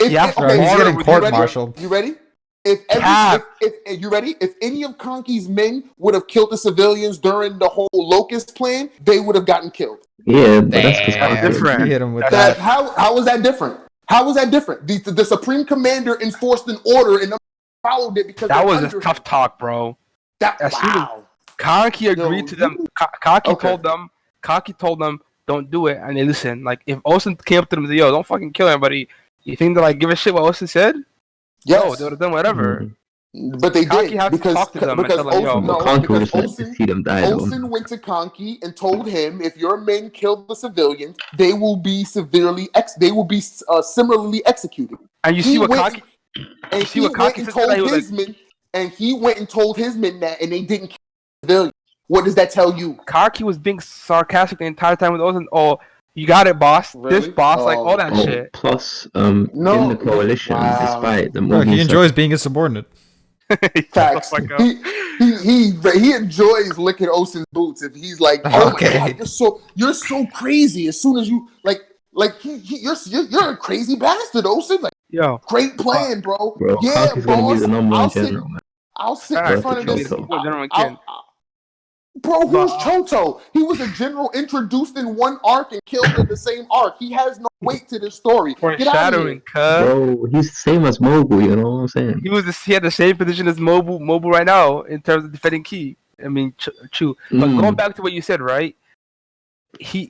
If, Yeah, Bro, he's Martyr getting would- court-martialed. You ready? Cap. If you ready? If any of Conky's men would have killed the civilians during the whole Locust plan, they would have gotten killed. Yeah, but that's because Damn, different. he hit him with That that. how is that different? How is that different? The Supreme Commander enforced an order and followed it because That they're was under just him. tough talk, bro. That as soon as- wow. Kaki agreed to them. Kaki Okay. told them, don't do it, and they listened. Like if Osen came up to them and said, "Yo, don't fucking kill anybody," you think they're like give a shit what Osen said? No, Yes, they would have done whatever. but they Kaki did had to because talk to them and because tell them, yo, Osen, no, But Conky would because just like to see them die. though. Olsen went to Conky and told him, if your men kill the civilians, they will be similarly executed. And you He see what went- Kaki? And see he what went Conky and said to that? told He was his men, and he went and told his men that, and they didn't kill the civilians. What does that tell you? Kaki was being sarcastic the entire time with Osen. Oh, you got it, boss. This Really? boss, like Oh. all that Oh, shit. plus, No. in the coalition, Wow. despite the Bro, movie, he enjoys being a subordinate. Facts. Shut the fuck up. He enjoys licking Osen's boots if he's like, oh Okay. my god, you're so crazy. As soon as you you're a crazy bastard, Osen. Like, Yo, great plan, bro. bro, Yeah, Conky's gonna be boss. the number one I'll sit- general, man. I'll sit in Alright, front of this. Choto. General Ken. Bro, who's But, Choto? He was a general introduced in one arc and killed in the same arc. He has no weight to this story. Get out of here. Foreshadowing, cuz. Bro, he's the same as Mogul, you know what I'm saying? He had the same position as Mobile right now in terms of defending key. I mean, true. But going back to what you said, right?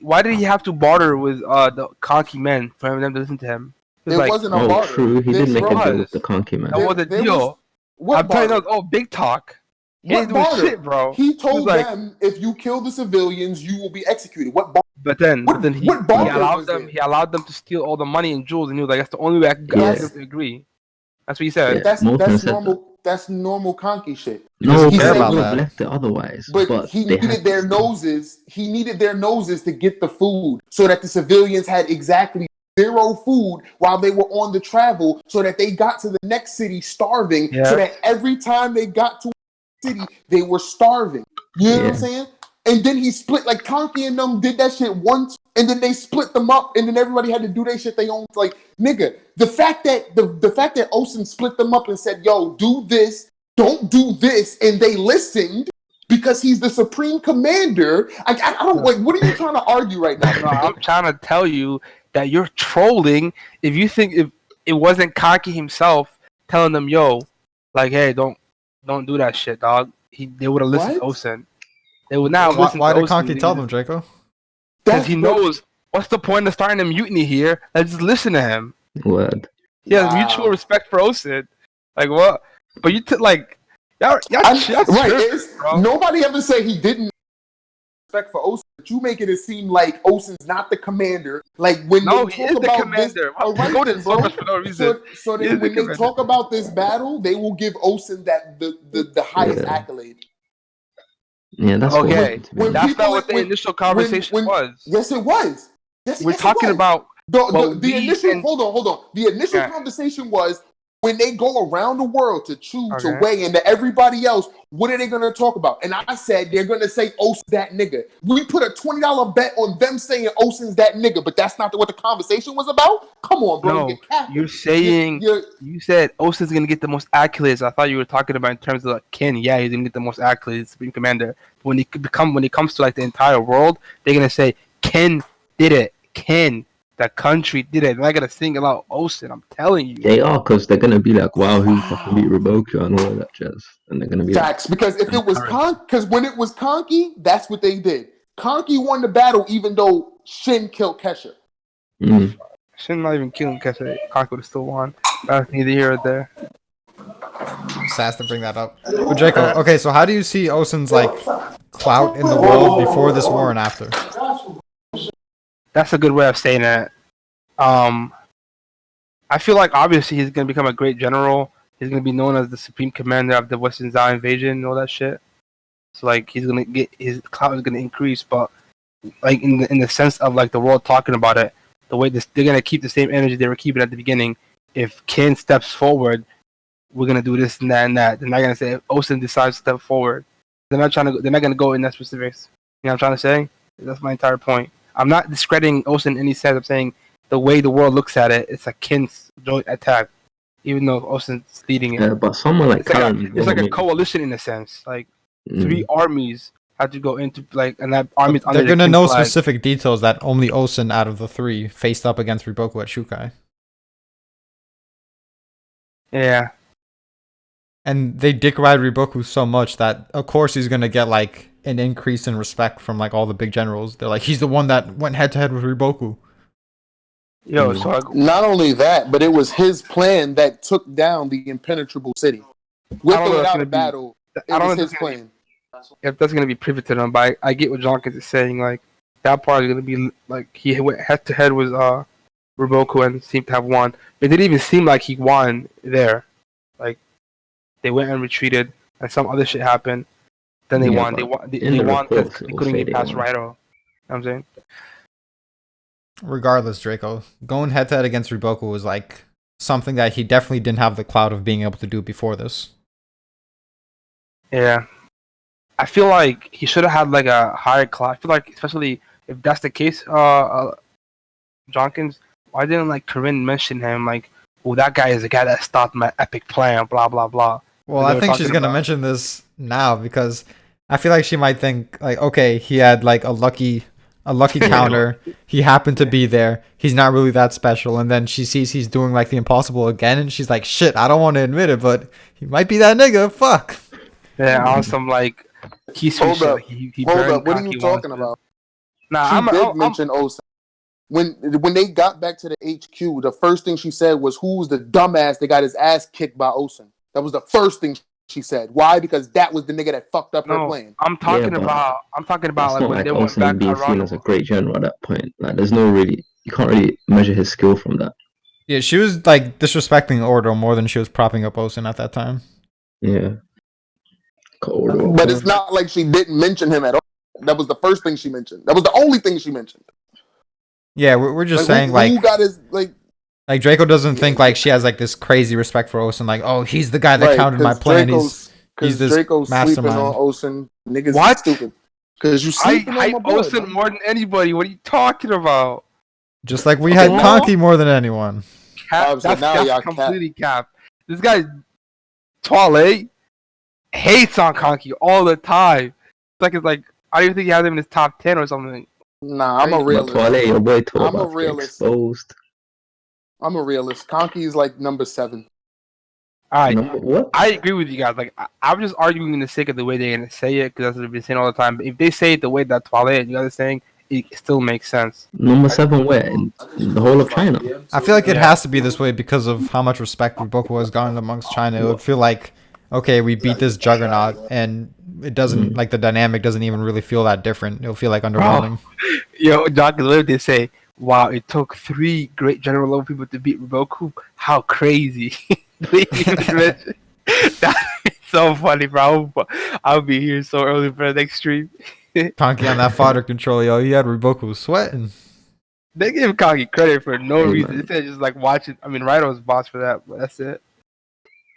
Why did he have to barter with the Conky men for them to listen to him? He was It like, wasn't a Oh, barter. true. He This did make a was- deal with the Conky man. that was a there deal. was- What I'm telling barter? you, oh, big talk. He What ain't doing barter? shit, bro. He told like- them, if you kill the civilians, you will be executed. What barter? But then, What- he what barter allowed was them. it? He allowed them to steal all the money and jewels, and he was like, "That's the only way I can Yes. get them to agree." That's what he said. Yeah. That's Molten that's said normal. That's normal Conky shit. No, he but said- they would that. have left it otherwise. But he they had needed their to. noses. He needed their noses to get the food, so that the civilians had exactly zero food while they were on the travel, so that they got to the next city starving. Yeah. So that every time they got to a city, they were starving. You know what I'm Yeah. saying? And then he split, like Conky and them did that shit once, and then they split them up, and then everybody had to do their shit they own. Like, nigga, the fact that Osen split them up and said, "Yo, do this, don't do this," and they listened because he's the supreme commander. I don't like. What are you trying to argue right now? No, I'm trying to tell you that you're trolling if you think if it wasn't Kaki himself telling them, "Yo, like, hey, don't do that shit, dog." They would have listened to What? Osen. They would not Why, listen why to did Osen. Conky tell them, Draco? Because he what- knows what's the point of starting a mutiny here? Let's just listen to him. Word. He has Wow. mutual respect for Osen. Like what? But you like y'all I'm- right? tripping, It's, bro. nobody ever say he didn't respect for Osen. But you making it seem like Osen's not the commander. Like when No, they he talk is the about commander. This, all right, Go then, to bro. Soros for no reason. So He is then the when they commander. talk about this battle, they will give Osen the highest Yeah. accolade. Yeah, that's Okay. what happened to be When honest. That's people- not what the when- initial conversation when- was. Yes, it was. Yes, We're yes, it talking was. about The But we initial and- hold on. The initial Yeah. conversation was when they go around the world to choose to Okay. weigh into everybody else, what are they gonna talk about? And I said they're gonna say Osen's that nigga. We put a $20 bet on them saying Osen's that nigga, but that's not what the conversation was about. Come on, bro. No, You're capping. you're saying You're- you said Osen's gonna get the most accolades. I thought you were talking about in terms of like Ken. Yeah, he's gonna get the most accolades, Supreme Commander. But when it comes to like the entire world, they're gonna say Ken did it. Ken, the country did it. They're not gonna single out Osen. I'm telling you. They are, because they're gonna be like, wow, who fucking beat Roboku and all of that jazz. And they're gonna be like, Facts, because if it was because when it was Conky, that's what they did. Conky won the battle, even though Shin killed Kesha. mm, Shouldn't not even kill him because Cock would have still won. That's neither here or there. Sass to bring that up. But Draco, okay, so how do you see Osen's like clout in the world before this war and after? That's a good way of saying that. I I feel like obviously he's gonna become a great general. He's gonna be known as the supreme commander of the Western Zhao invasion and all that shit. So like he's gonna get his clout is gonna increase, but like in the sense of like the world talking about it, the way they're gonna keep the same energy they were keeping at the beginning. If Ken steps forward, we're gonna do this and that and that. They're not gonna say if Osen decides to step forward. They're not gonna go in that specifics. You know what I'm trying to say? That's my entire point. I'm not discrediting Osen in any sense. I'm saying the way the world looks at it, it's a Ken's joint attack, even though Osen's leading it. Yeah, but someone like It's like a coalition in a sense. Like 3 armies have to go into like, and that armies. They're gonna know specific details that only Osen out of the 3 faced up against Riboku at Shukai. Yeah. And they dick ride Riboku so much that of course he's gonna get like an increase in respect from like all the big generals. They're like, he's the one that went head to head with Riboku. Yo, so not only that, but it was his plan that took down the impenetrable city. With or without a battle, it was his plan. If that's gonna be pivoted on, but I get what Jonkins is saying. Like that part is gonna be like he went head to head with Riboku and seemed to have won. It didn't even seem like he won there. Like they went and retreated, and some other shit happened. Then they won. They won because they couldn't get past Raito. You know what I'm saying? Regardless, Draco, going head to head against Riboku was like something that he definitely didn't have the clout of being able to do before this. Yeah. I feel like he should have had like a higher clout. I feel like, especially if that's the case, Jonkins, why didn't like Corinne mention him? Like, well, that guy is the guy that stopped my epic plan, blah, blah, blah. Well, I think she's going to mention this now because I feel like she might think like, okay, he had like a lucky counter. He happened to be there. He's not really that special. And then she sees he's doing like the impossible again. And she's like, shit, I don't want to admit it, but he might be that nigga. Fuck. Yeah, on some like, hold up. What are you talking about? Nah, she did mention Osen. When they got back to the HQ, the first thing she said was, "Who's the dumbass that got his ass kicked by Osen?" That was the first thing she said. Why? Because that was the nigga that fucked up her plan. I'm talking about like when they went back being seen as a great general at that point. Like, there's no really, you can't really measure his skill from that. Yeah, she was like disrespecting Ordo more than she was propping up Osen at that time. Yeah. But it's not like she didn't mention him at all. That was the first thing she mentioned. That was the only thing she mentioned. Yeah, we're just saying who got his like Draco doesn't think like she has like this crazy respect for Osen. Like, oh, he's the guy that countered my plan. He's this Draco's mastermind. Sleeping on Osen. Niggas what? Stupid. Because you sleeping on my boy, Osen more than anybody. What are you talking about? Just like we had Conky more than anyone. That's completely cap. This guy Twale hates on Conky all the time. It's like I don't even think he has him in his top 10 or something. Nah, I'm a realist. Your boy I'm a realist. Exposed. I'm a realist. Conky is like number 7. All right, what? I agree with you guys. Like, I'm just arguing in the sake of the way they're gonna say it because that's what they've been saying all the time. But if they say it the way that Twale and you guys are saying, it still makes sense. Number 7 where? In the whole of China? I feel like it has to be this way because of how much respect Riboku has gotten amongst China. It would feel like, okay, we beat this juggernaut, and it doesn't like the dynamic doesn't even really feel that different. It'll feel like underwhelming. Yo, Doc, they say, wow, it took 3 great general level people to beat Riboku. How crazy! That's so funny, bro. I'll be here so early for the next stream. Conky on that fodder control, yo. He had Riboku sweating. They give Conky credit for no reason. They said just like watching. I mean, Raito's boss for that, but that's it.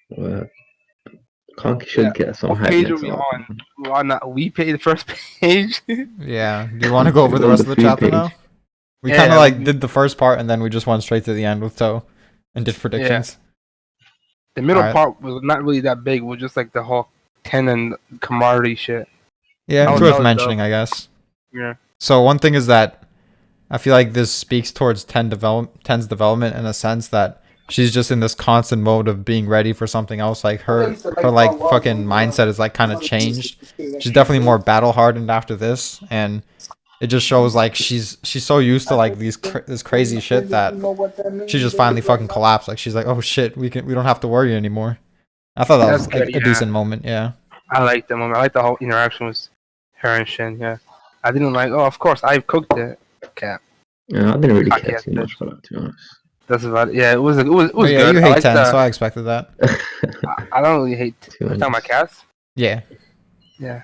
Well, Conky should get some hype. Page are we on? Why not? We pay the first page. Yeah. Do you want to go over the rest of the chapter now? We kind of like did the first part and then we just went straight to the end with Toe and did predictions. Yeah. The middle part was not really that big. It was just like the whole Ten and camaraderie shit. Yeah, it's worth mentioning, I guess. Yeah. So one thing is that I feel like this speaks towards Ten's development in a sense that she's just in this constant mode of being ready for something else. Like her like fucking mindset is like kind of changed. She's definitely more battle hardened after this, and it just shows like she's so used to like this crazy shit that she just finally fucking collapsed. Like she's like, oh shit, we don't have to worry anymore. I thought that was like a decent moment. Yeah. I liked the moment. I liked the whole interaction with her and Shin. Yeah. I didn't like. Oh, of course, I've cooked it. Cap. Yeah, I didn't really care too much for that, to be honest. That's about it. Yeah, it was But yeah, good. you I hate like 10, the, so I expected that. I don't really hate. Too I'm talking about Cass. Yeah. Yeah,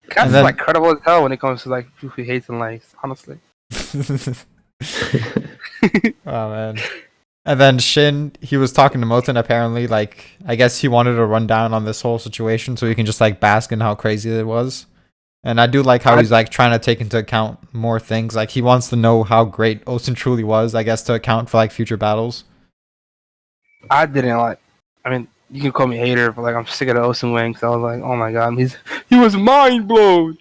Cass And is then- like credible as hell when it comes to like people who hates and likes. Honestly. Oh man. And then Shin, he was talking to Moten apparently, like I guess he wanted to run down on this whole situation so he can just like bask in how crazy it was. And I do like how he's like trying to take into account more things. Like he wants to know how great Osen truly was, I guess, to account for like future battles. I didn't like. I mean, you can call me hater, but like I'm sick of the Osen Wang. So I was like, oh my god, he was mind blown.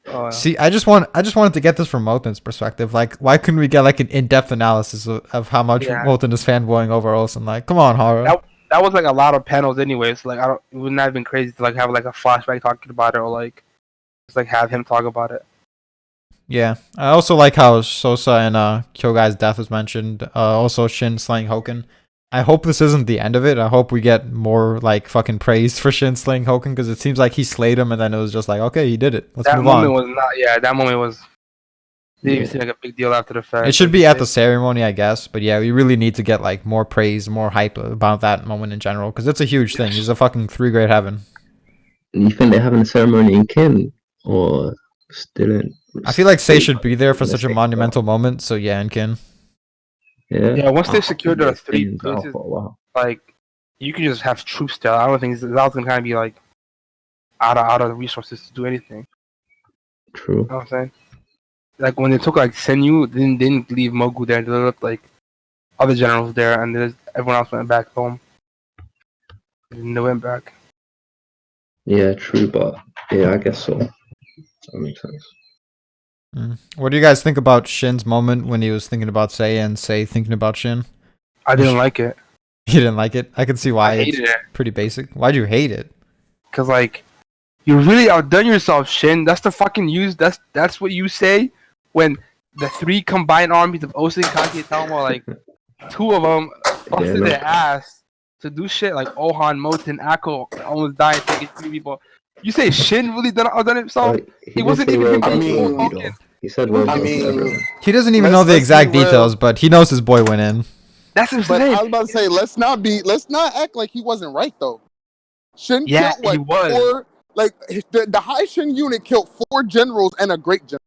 Oh, See, I just wanted to get this from Moten's perspective. Like, why couldn't we get like an in-depth analysis of how much Yeah. Moten is fanboying over Osen? Like, come on, Hara. that was like a lot of panels, anyways. Like it wouldn't have been crazy to like have like a flashback talking about it or like just like have him talk about it. Yeah, I also like how Sosa and Kyogai's death was mentioned. Also Shin slaying Hoken. I hope this isn't the end of it. I hope we get more like fucking praise for Shin slaying Hoken because it seems like he slayed him and then it was just like, okay, he did it. Let's That move moment on. was not. Yeah, that moment was. Didn't even Yeah. seem like a big deal after the fact. It should be at the ceremony, I guess. But yeah, we really need to get like more praise, more hype about that moment in general because it's a huge thing. He's a fucking 3-grade heaven. You think they're having a ceremony in Kin or still in? I feel like Sei should be there for Let's such a take monumental moment. So yeah, and Kin. Yeah. Yeah, once they I secured think the they've 3 been out places, for a while. like you can just have troops there. I don't think Zal's gonna kind of be like out of resources to do anything. True. You know what I'm saying? Like when they took like Senyu, they didn't leave Mogu there. They left like other generals there, and everyone else went back home. And they went back. Yeah, true, but yeah, I guess so. That makes sense. What do you guys think about Shin's moment when he was thinking about Sei and Sei thinking about Shin? I didn't like it. You didn't like it? I can see why. I hated It's it pretty basic. Why'd you hate it? because like you really outdone yourself, Shin. That's the fucking use. That's what you say when the 3 combined armies of Osen, Kaki, and Talma, like 2 of them busted no. their ass to do shit like Ohan, Moten, Akko almost dying, taking 3 people. You say Shin really outdone himself? Like, He wasn't did say even well him done being to full Monkey, focused. though. He said well I done to mean, everyone. He doesn't even know Let's- the let's exact be real. details, but he knows his boy went in. That's what I'm But I saying. was about to say, let's not act like he wasn't right though. Shin Yeah, killed what, he was. 4, like the high Shin unit killed 4 generals and a great general.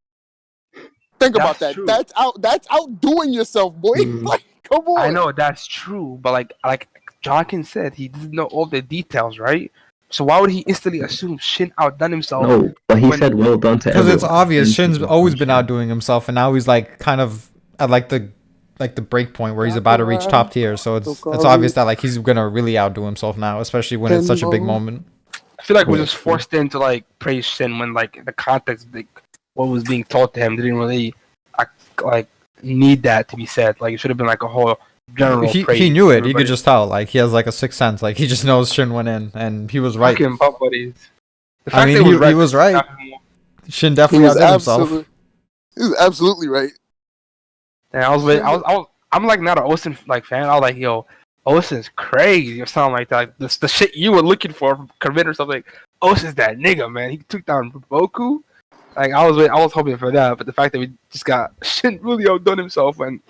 Think about That's that. true. That's outdoing yourself, boy. Mhm. Like, come on. I know that's true, but like Jonkin said, he doesn't know all the details, right? So why would he instantly assume Shin outdone himself? No, but he when- said well done to Because everyone. it's obvious And Shin's he- always been outdoing himself, and now he's like kind of at like the break point where he's about to reach top tier. So it's obvious that like he's gonna really outdo himself now, especially when it's such a big moment. I feel like we're Yeah, just true. forced in to like praise Shin when like the context, like what was being taught to him, didn't really like need that to be said. Like it should have been like a whole general He praise. knew to it. He everybody. could just tell. Like he has like a sixth sense. Like he just knows Shin went in, and he was right. Fucking butt buddies. The I mean, that he was right. got- Shin He definitely was outdid himself. he was absolutely right. And I'm like not an Osen like fan. I was like, yo, Osen's crazy or something like that. Like, the shit you were looking for from Kermit or something. Osen's that nigga, man. He took down Boku. Like I was hoping for that, but the fact that we just got Shin really outdone himself and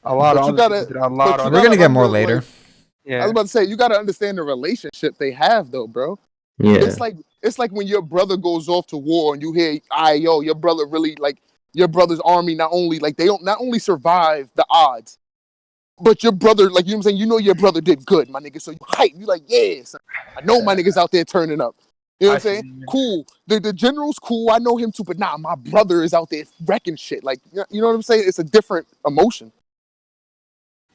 a lot But of you other gotta- people did a lot but of you We're other- gonna get more remember, later. like, I yeah. was about to say, you got to understand the relationship they have, though, bro. Yeah, It's like when your brother goes off to war and you hear, yo, your brother really like your brother's army. Not only like they don't not only survive the odds, but your brother, like you know what I'm saying. You know your brother did good, my nigga. So you hype. You like, yes, I know my niggas out there turning up. You know what I'm I see. saying? Cool. The general's cool. I know him too, but nah, my brother is out there wrecking shit. Like you know what I'm saying? It's a different emotion.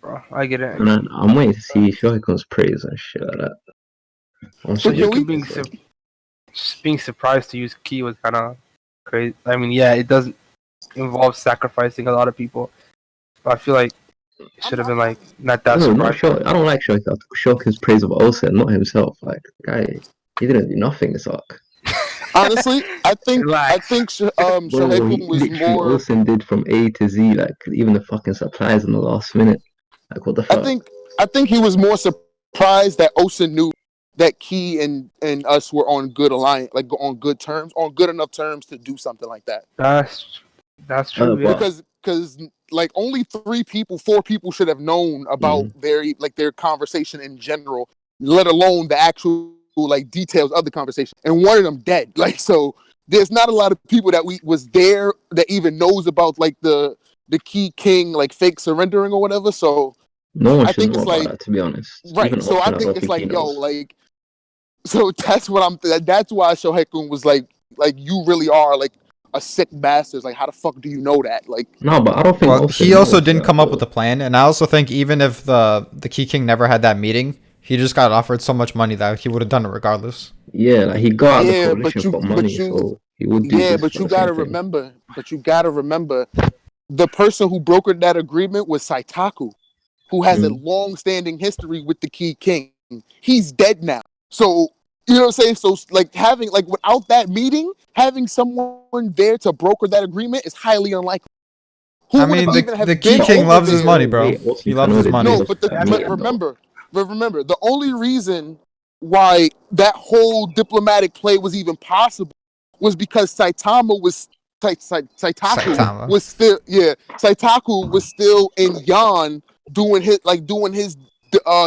Bro, I get it. and I'm waiting to see Shohikun's praise and shit like that. I'm So sure can we- Being surprised to use Ki was kind of crazy. I mean, yeah, it doesn't involve sacrificing a lot of people, but I feel like it should have been like not that No, not surprising. Shokin. I don't like Shokin. Shokin's praise of Osen, not himself. Like, guy, he didn't do nothing this arc. Honestly, I think Relax. Bro, he Shohei was literally more. Osen did from A to Z, like even the fucking supplies in the last minute. Like, what the fuck? I think he was more surprised that Osen knew that Key and us were on good alliance, like on good terms, on good enough terms to do something like that. That's true. But- Yeah. Because like only 4 people should have known about their conversation in general, let alone the actual like details of the conversation. And one of them dead. Like, so there's not a lot of people that was there that even knows about like the Key King like fake surrendering or whatever. So No one I should think know it's about like that, to be honest. right. Even So I Austin, think don't it's he like yo, knows. like so that's why Shohei was like you really are like a sick bastard. Like how the fuck do you know that? Like No, but I don't think Well, Austin he also knows didn't that, come up though. with a plan, and I also think even if the Key King never had that meeting, he just got offered so much money that he would have done it regardless. Yeah, like he got out of the yeah, coalition for money, so he would do yeah, this but for you the same gotta thing. remember the person who brokered that agreement was Saitaku, who has a long-standing history with the Key King. He's dead now. So, you know what I'm saying? So, like, without that meeting, having someone there to broker that agreement is highly unlikely. I mean, the Key been King over loves his there? money, bro. Wait, Austin He loves know his the money. No, deals but for that meeting, though. remember, the only reason why that whole diplomatic play was even possible was because Saitama was Saitaku Saitama. was still Saitaku was still in Yan doing his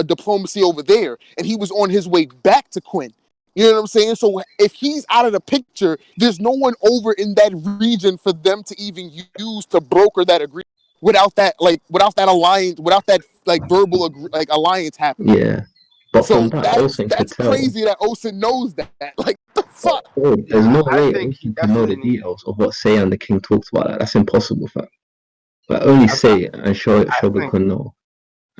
diplomacy over there, and he was on his way back to Quinn. You know what I'm saying? So if he's out of the picture, there's no one over in that region for them to even use to broker that agreement without that alliance, without that like verbal alliance happening. Yeah. But So from that, Olsen could that's tell. crazy that Osen knows that. Like the fuck. Oh, there's no I way think he Olsen could know the definitely- details of what Say and the King talked about. That. That's impossible, fact. But only Say and Shogun think- could know.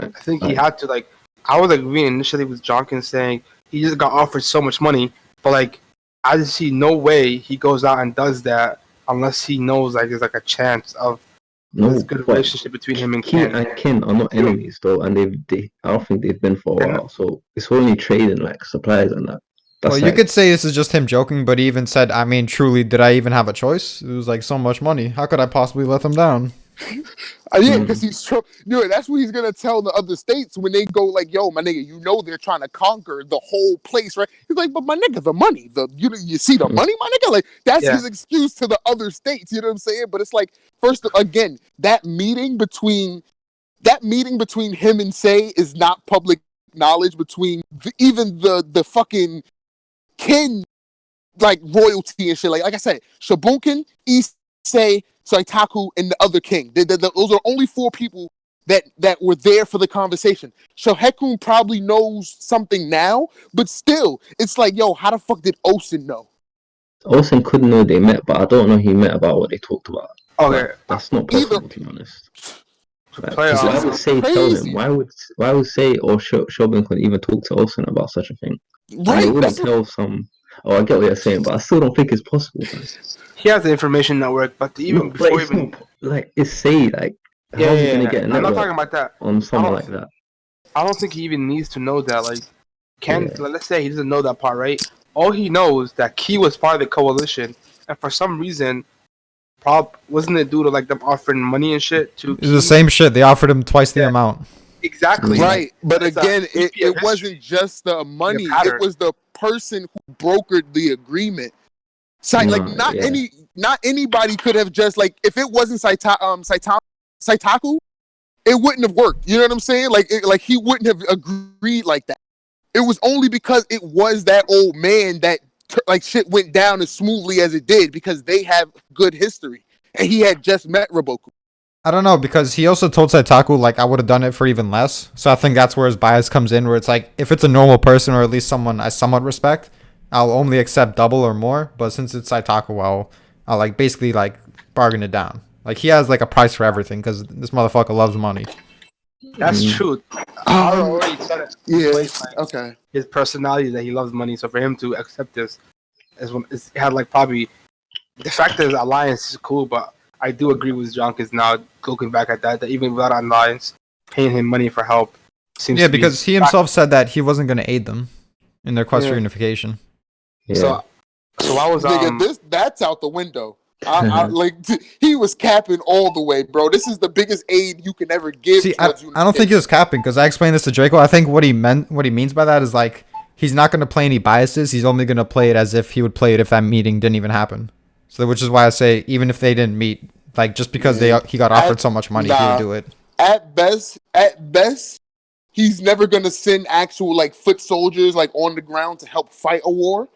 I think he had to like. I was agreeing initially with Jonkin saying he just got offered so much money, but like I just see no way he goes out and does that unless he knows like there's like a chance of this good but relationship between him and Key Ken. and Ken are not enemies though, and I don't think they've been for a while. So it's only trading like supplies and that. That's Well, you like, could say this is just him joking, but he even said, I mean, truly, did I even have a choice? It was like so much money. How could I possibly let them down? Yeah, because that's what he's gonna tell the other states when they go like, "Yo, my nigga, you know they're trying to conquer the whole place, right?" He's like, "But my nigga, the money, you see the money, my nigga." Like that's his excuse to the other states. You know what I'm saying? But it's like, first again, that meeting between him and Say is not public knowledge between even the fucking kin like royalty and shit. Like I said, Shabunkin, Issei, Saitaku, and the other king. Those are only 4 people that were there for the conversation. Shohekun probably knows something now, but still, it's like, yo, how the fuck did Osen know? Olsen could know they met, but I don't know he met about what they talked about. Okay, But that's not possible, to be honest. Like, Play 'cause why on. would Say tell Crazy. him? Why would Say or Shogun could even talk to Olsen about such a thing? And Right? they wouldn't That's tell some. Oh, I get what you're saying, but I still don't think it's possible. Man. he has the information network, but even But before it's even not, like it's Say like how's he gonna get a I'm not network talking about that. on someone I like that? I don't think he even needs to know that. Like, let's say he doesn't know that part, right? All he knows that Key was part of the coalition, and for some reason, wasn't it due to like them offering money and shit to? It was the same shit. They offered him twice the amount. Exactly. right. But It's a again, history it of wasn't just the money; pattern. it was the person who brokered the agreement. Not anybody could have just like if it wasn't Saitaku, it wouldn't have worked. You know what I'm saying? Like he wouldn't have agreed like that. It was only because it was that old man that like shit went down as smoothly as it did because they have good history and he had just met Raboku. I don't know, because he also told Saitaku, like, I would have done it for even less. So I think that's where his bias comes in, where it's like, if it's a normal person or at least someone I somewhat respect, I'll only accept double or more. But since it's Saitaku, I'll like basically like bargain it down. Like he has like a price for everything because this motherfucker loves money. That's true. I already said it. Yeah. Like, Okay. his personality that he loves money, so for him to accept this it had like probably the fact that his alliance is cool, but I do agree with Jonkins now looking back at that even without an alliance, paying him money for help seems Yeah, to be because he himself said that he wasn't going to aid them in their quest for Yeah. unification. Yeah. So I was Nigga, that's out the window. He was capping all the way, bro. This is the biggest aid you can ever give. See, I don't think he was capping because I explained this to Draco. I think what he means by that is like he's not going to play any biases. He's only going to play it as if he would play it if that meeting didn't even happen. So which is why I say even if they didn't meet, Like just because Yeah. he got offered so much money, he Nah. would do it. At best, he's never gonna send actual like foot soldiers like on the ground to help fight a war.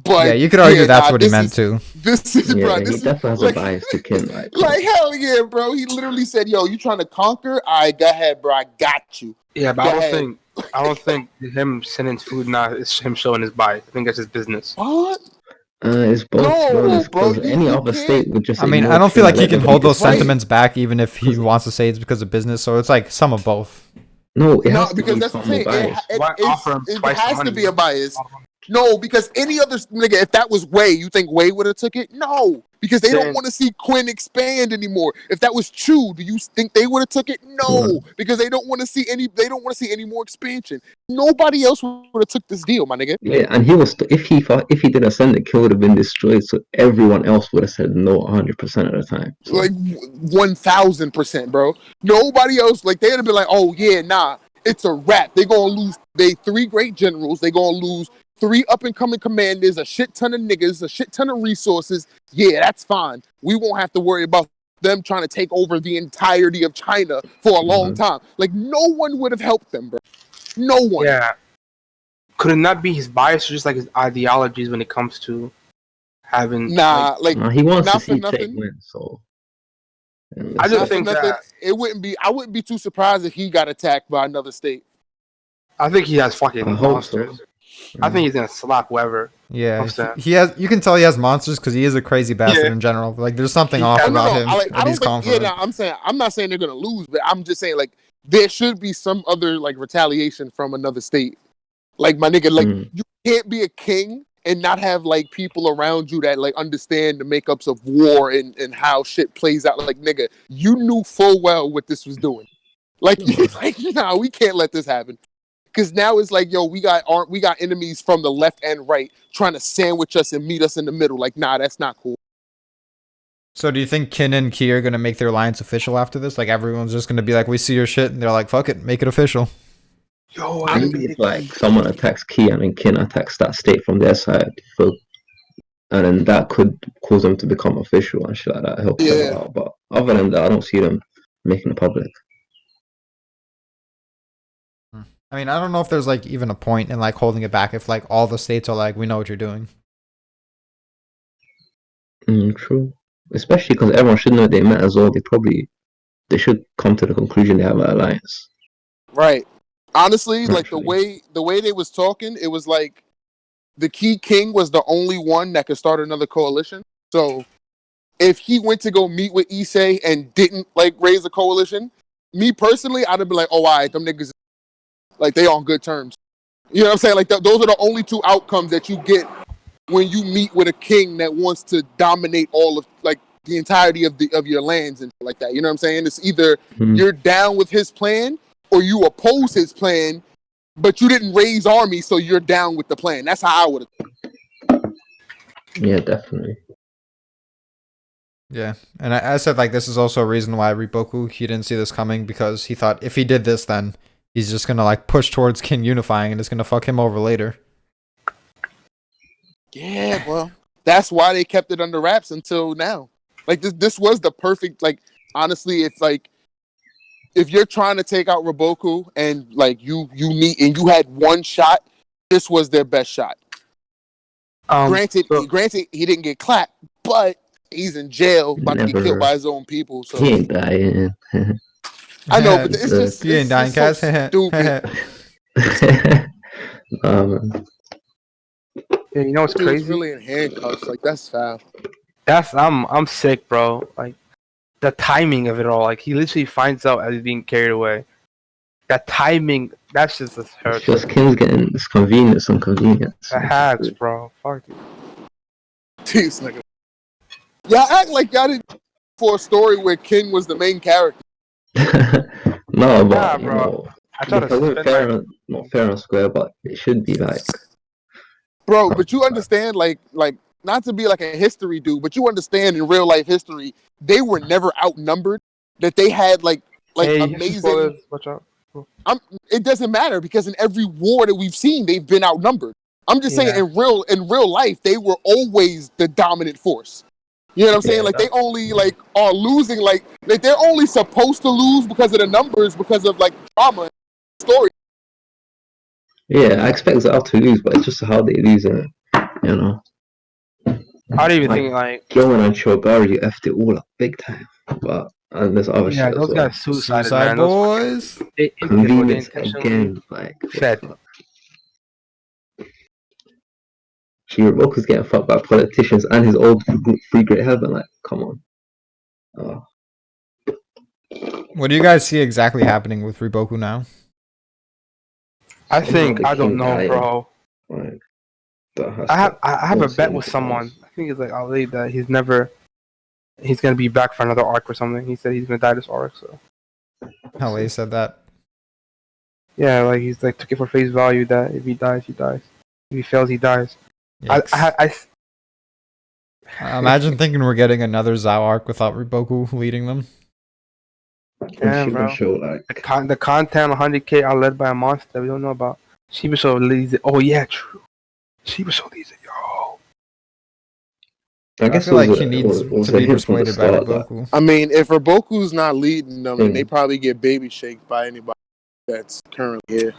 But Yeah, you could argue that's what he this meant is- too. This is Yeah, bro. he This is definitely has like, a bias to Kin. like hell yeah, bro. He literally said, "Yo, you trying to conquer? I go ahead, bro. I got you." Yeah, but Go I don't think him sending food now is him showing his bias. I think that's his business. What? It's both. No, to be honest, bro, 'cause you- any you other can't- state would just. I mean, ignore I don't feel Kin like and he let can them hold be those quiet. sentiments back, even if he wants to say it's because of business. So it's like some of both. No, it No, has to because be that's the some thing. bias. Why offer him It twice the has to money? be a bias. No, because any other nigga, if that was Wei, you think Wei would have took it? No, because they don't Then- want to see Quinn expand anymore. If that was Chu, do you think they would have took it? No, because they don't want to see any. They don't want to see any more expansion. Nobody else would have took this deal, my nigga. Yeah, and he was if he didn't send it, Kin would have been destroyed. So everyone else would have said no 100% of the time. So, Like 1,000%, bro. Nobody else. Like they'd have been like, oh yeah, nah, it's a wrap. They gonna lose. They 3 great generals. They gonna lose 3 up and coming commanders, a shit ton of niggas, a shit ton of resources. Yeah, that's fine. We won't have to worry about them trying to take over the entirety of China for a long time. Like no one would have helped them, bro. No one. Yeah. Could it not be his bias or just like his ideologies when it comes to having Nah, like he wants not to for see Tech nothing. win. So I just not for think nothing. that It wouldn't be. I wouldn't be too surprised if he got attacked by another state. I think he has fucking I hope so. monsters. I think he's gonna slap whoever. Yeah, What's that? he has. You can tell he has monsters because he is a crazy bastard Yeah. in general. Like there's something He- off Oh, about him. I when don't he's think. Yeah, confident. no, I'm not saying they're gonna lose, but I'm just saying like there should be some other like retaliation from another state. Like my nigga, like you can't be a king and not have like people around you that like understand the makeups of war and how shit plays out. Like nigga, you knew full well what this was doing. Like, like nah, we can't let this happen. Because now it's like, yo, we got enemies from the left and right trying to sandwich us and meet us in the middle. Like, nah, that's not cool. So do you think Kin and Ki are gonna make their alliance official after this? Like everyone's just gonna be like, we see your shit, and they're like, fuck it, make it official. Yo, maybe it's like someone attacks Ki and then Kin attacks that state from their side, and then that could cause them to become official and shit like that. Help them out. But other than that, I don't see them making it public. I mean, I don't know if there's like even a point in like holding it back if like all the states are like, we know what you're doing. True. Especially because everyone should know they met as well. They should come to the conclusion they have an alliance. Right. Honestly, like the Naturally. way they was talking, it was like the Key King was the only one that could start another coalition. So if he went to go meet with Issei and didn't like raise a coalition, me personally, I'd have been like, oh, all right, them niggas, like they on good terms. You know what I'm saying? Like those are the only 2 outcomes that you get when you meet with a king that wants to dominate all of like the entirety of your lands and shit like that. You know what I'm saying? It's either you're down with his plan or you oppose his plan, but you didn't raise army, so you're down with the plan. That's how I would have. Yeah, definitely. Yeah, and I said like this is also a reason why Riboku he didn't see this coming because he thought if he did this, then he's just gonna like push towards Kin unifying and it's gonna fuck him over later. Yeah, well, that's why they kept it under wraps until now. Like this was the perfect. Like honestly, it's like if you're trying to take out Riboku and like you need and you had one shot, this was their best shot. Granted, he didn't get clapped, but he's in jail, about to get killed by his own people. So He ain't dying. I know, but it's just You ain't dying, it's so Kaz. stupid. Man. Yeah, you know what's Dude's crazy? really in handcuffs. Like that's foul. I'm sick, bro. Like the timing of it all. Like he literally finds out as he's being carried away. That timing, that's just It's hurts. just Kin's getting this convenience on convenience. The hacks, bro. Fuck it. These niggas. Y'all act like y'all didn't for a story where King was the main character. No, but Nah, you bro. know, I try to because spend it's fair my- and, not fair and square, but it should be like Bro, but you understand, like not to be like a history dude, but you understand in real life history, they were never outnumbered. That they had like Hey, you see amazing. spoilers? Watch out. It doesn't matter because in every war that we've seen, they've been outnumbered. I'm just saying Yeah. in real life, they were always the dominant force. You know what I'm saying? Yeah, Like they only like are losing like they're only supposed to lose because of the numbers, because of like drama and story. Yeah, I expect Zal to lose, but it's just how they lose it. You know, I don't even like think like Gilman and Chobari effed it all up big time. But and there's other yeah, shit as those well. guys suicided, Suicide man. Those boys. they bro, they Convenience intentionally again, like what the fed. fuck? Shiroboku's getting fucked by politicians and his old free great heaven. Like, come on. Oh, What do you guys see exactly happening with Riboku now? I somehow think the I don't king know, dying. bro. Like, that has I have a force bet him with to someone. die. I think it's like Ali that he's gonna be back for another arc or something. He said he's gonna die this arc, so LA said that. yeah, like he's like took it for face value that if he dies, he dies. If he fails, he dies. Yikes. Imagine thinking we're getting another Zao arc without Riboku leading them. Damn, bro. Show, like, The content 100K are led by a monster we don't know about. Shibasho leads it. Oh yeah, true. Shibasho leads it, yo. I I guess feel it was like he a, needs it was to a be hint from the persuaded by start that Riboku. I mean, if Rebuku's not leading them, then they Mm. probably get baby shaked by anybody that's currently here.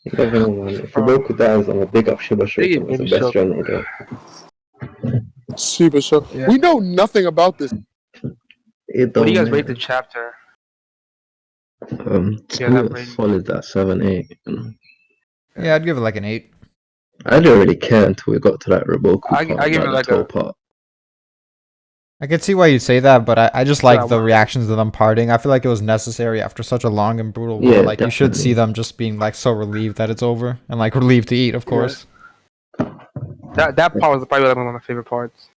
you never know, man. If Bro. Riboku dies, I'm a big up Shiba They get Shoten as the baby best shook. general there. Super show. Yeah. We know nothing about this. It What do you don't guys rate matter. the chapter? Yeah, Yeah, that it's rating. solid that 7, 8. You know. Yeah, I'd give it like an 8. I didn't really care until we got to that Riboku I part, give it the like toe a- part. I could see why you say that, but I just Yeah, like the well- reactions of them parting. I feel like it was necessary after such a long and brutal war. Yeah, Like you should see definitely. them just being like so relieved that it's over and like relieved to eat, of course. That part was probably like one of my favorite parts.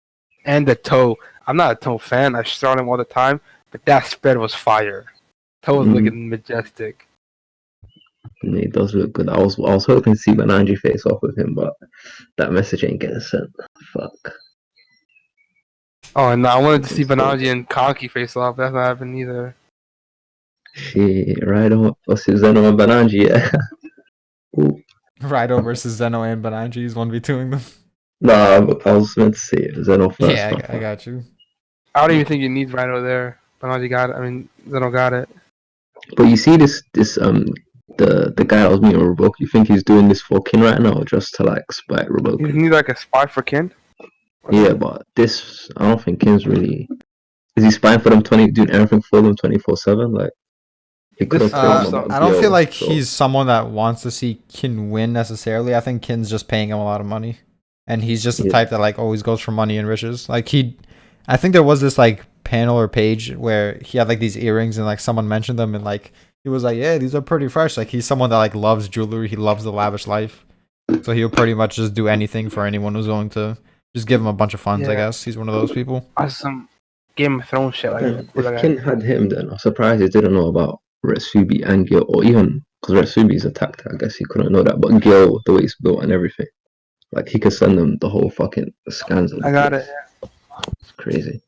And the toe. I'm not a toe fan. I start him all the time, but that spread was fire. Toe was Mhm. looking majestic. It does look good. I was hoping to see Bananji face off with him, but that message ain't getting sent. Fuck. Oh, and I wanted to see Banaji and Kanki face off. That's not happening either. Shit, right on. What's his Zeno and Bananji? Yeah. Ooh. Raido versus Zeno and Bananji's 1v2ing them. Nah, I was meant to say it. Zeno first. Yeah, I got you. I don't even think you need Rhino there. Banaji got it. I mean, Zeno got it. But you see this the guy I was meeting with Roboku, you think he's doing this for Kin right now or just to like spite You Roboku? need like a spy for Kin. Yeah, but this I don't think Kin's really is he spying for them doing everything for them 24/7? Like he could have This- told Uh, them about I don't Gil, feel like so- he's someone that wants to see Kin win necessarily. I think Kin's just paying him a lot of money, and he's just the Yeah. type that like always goes for money and riches. Like I think there was this like panel or page where he had like these earrings and like someone mentioned them and like he was like, yeah, these are pretty fresh. Like he's someone that like loves jewelry. He loves the lavish life, so he'll pretty much just do anything for anyone who's willing to just give him a bunch of funds. I Yeah. guess he's one of those people. That's some Game of Thrones shit like Yeah, that. if Like Kin had him, then I'm surprised he didn't know about Retsubi and Gil, or even because Retsubi's attacked. I guess he couldn't know that, but Gil, the way he's built and everything, like he could send them the whole fucking scans. Of the I got place. it. It's crazy.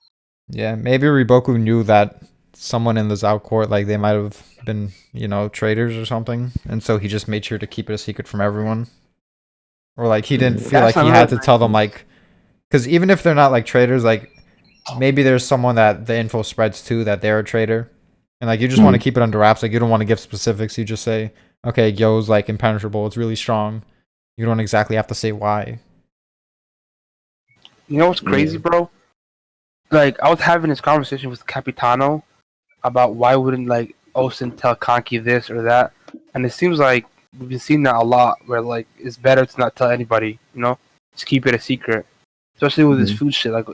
Yeah, maybe Riboku knew that someone in the Zao court, like they might have been, traitors or something, and so he just made sure to keep it a secret from everyone. Or like he didn't feel like That's he had to another tell them, like, because even if they're not like traitors, like maybe there's someone that the info spreads to that they're a traitor, and like you just want to keep it under wraps. Like you don't want to give specifics. You just say, okay, Gyo's like impenetrable. It's really strong. You don't exactly have to say why. You know what's crazy, Yeah. bro? Like I was having this conversation with Capitano about why wouldn't like Osen tell Kanki this or that, and it seems like we've been seeing that a lot. Where like it's better to not tell anybody, just keep it a secret. Especially with this food shit. Like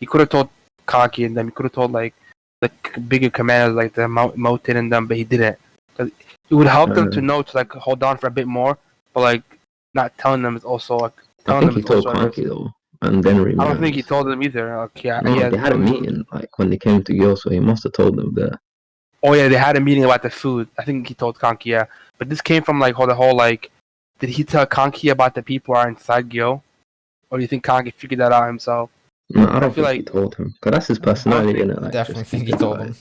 he could have told Kanki and them. He could have told like the bigger commanders like the Moten and them, but he didn't. 'Cause it would help them to know to like hold on for a bit more, but like not telling them is also like I telling think them he is told also a risk. Kanki though, and then I don't think he told them either. Like, yeah, No, yeah. they had a meeting like when they came to Gil, so he must have told them that. Oh yeah, they had a meeting about the food. I think he told Kanki, yeah. But this came from like the whole like, did he tell Kanki about the people who are inside Gyo, or do you think Kanki figured that out himself? No, I don't feel think he told him, cause that's his personality, innit? Like, Definitely just think he keep it told quiet. him.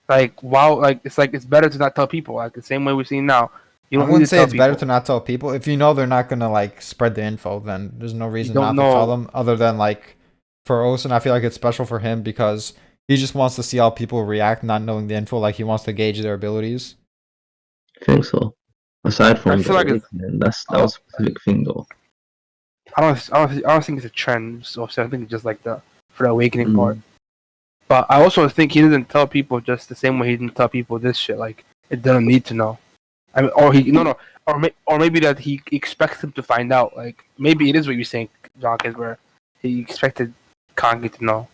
Like wow, like it's better to not tell people. Like the same way we're seeing now. You I don't need wouldn't to say tell it's better to people. not tell people. If you know they're not gonna like spread the info, then there's no reason not don't to tell know. them. Other than like for Osen, I feel like it's special for him because he just wants to see how people react, not knowing the info. Like he wants to gauge their abilities. I think so. Aside I from feel the like it's. awakening, that was a specific thing though. I don't think it's a trend. So I think it's just like for the awakening Mm. part. But I also think he doesn't tell people just the same way he didn't tell people this shit. Like it doesn't need to know. I mean, or he no, or maybe that he expects them to find out. Like maybe it is what you're saying, Jock, where he expected Kangi to know.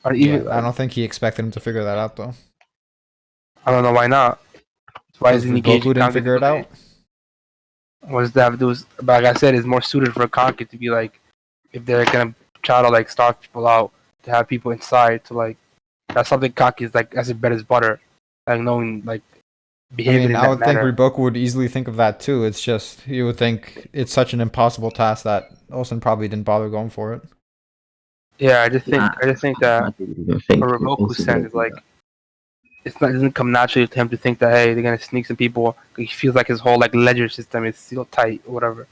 Or even Yeah, I don't think he expected him to figure that out though. I don't know why not. Why isn't he Goku engaging didn't Kangi figure it to out. What does that have to do with? But like I said, it's more suited for Kangi to be like, if they're gonna try to like starve people out, to have people inside to like. That's something Kangi is like as bread as butter, like knowing like I behaving mean, in I that would think manner. Riboku would easily think of that too. It's just you would think it's such an impossible task that Osen probably didn't bother going for it. Yeah, I just think that I didn't even think for it was Revoku's possible sense, to do like it doesn't come naturally to him to think that hey, they're gonna sneak some people. He feels like his whole like ledger system is sealed tight or whatever.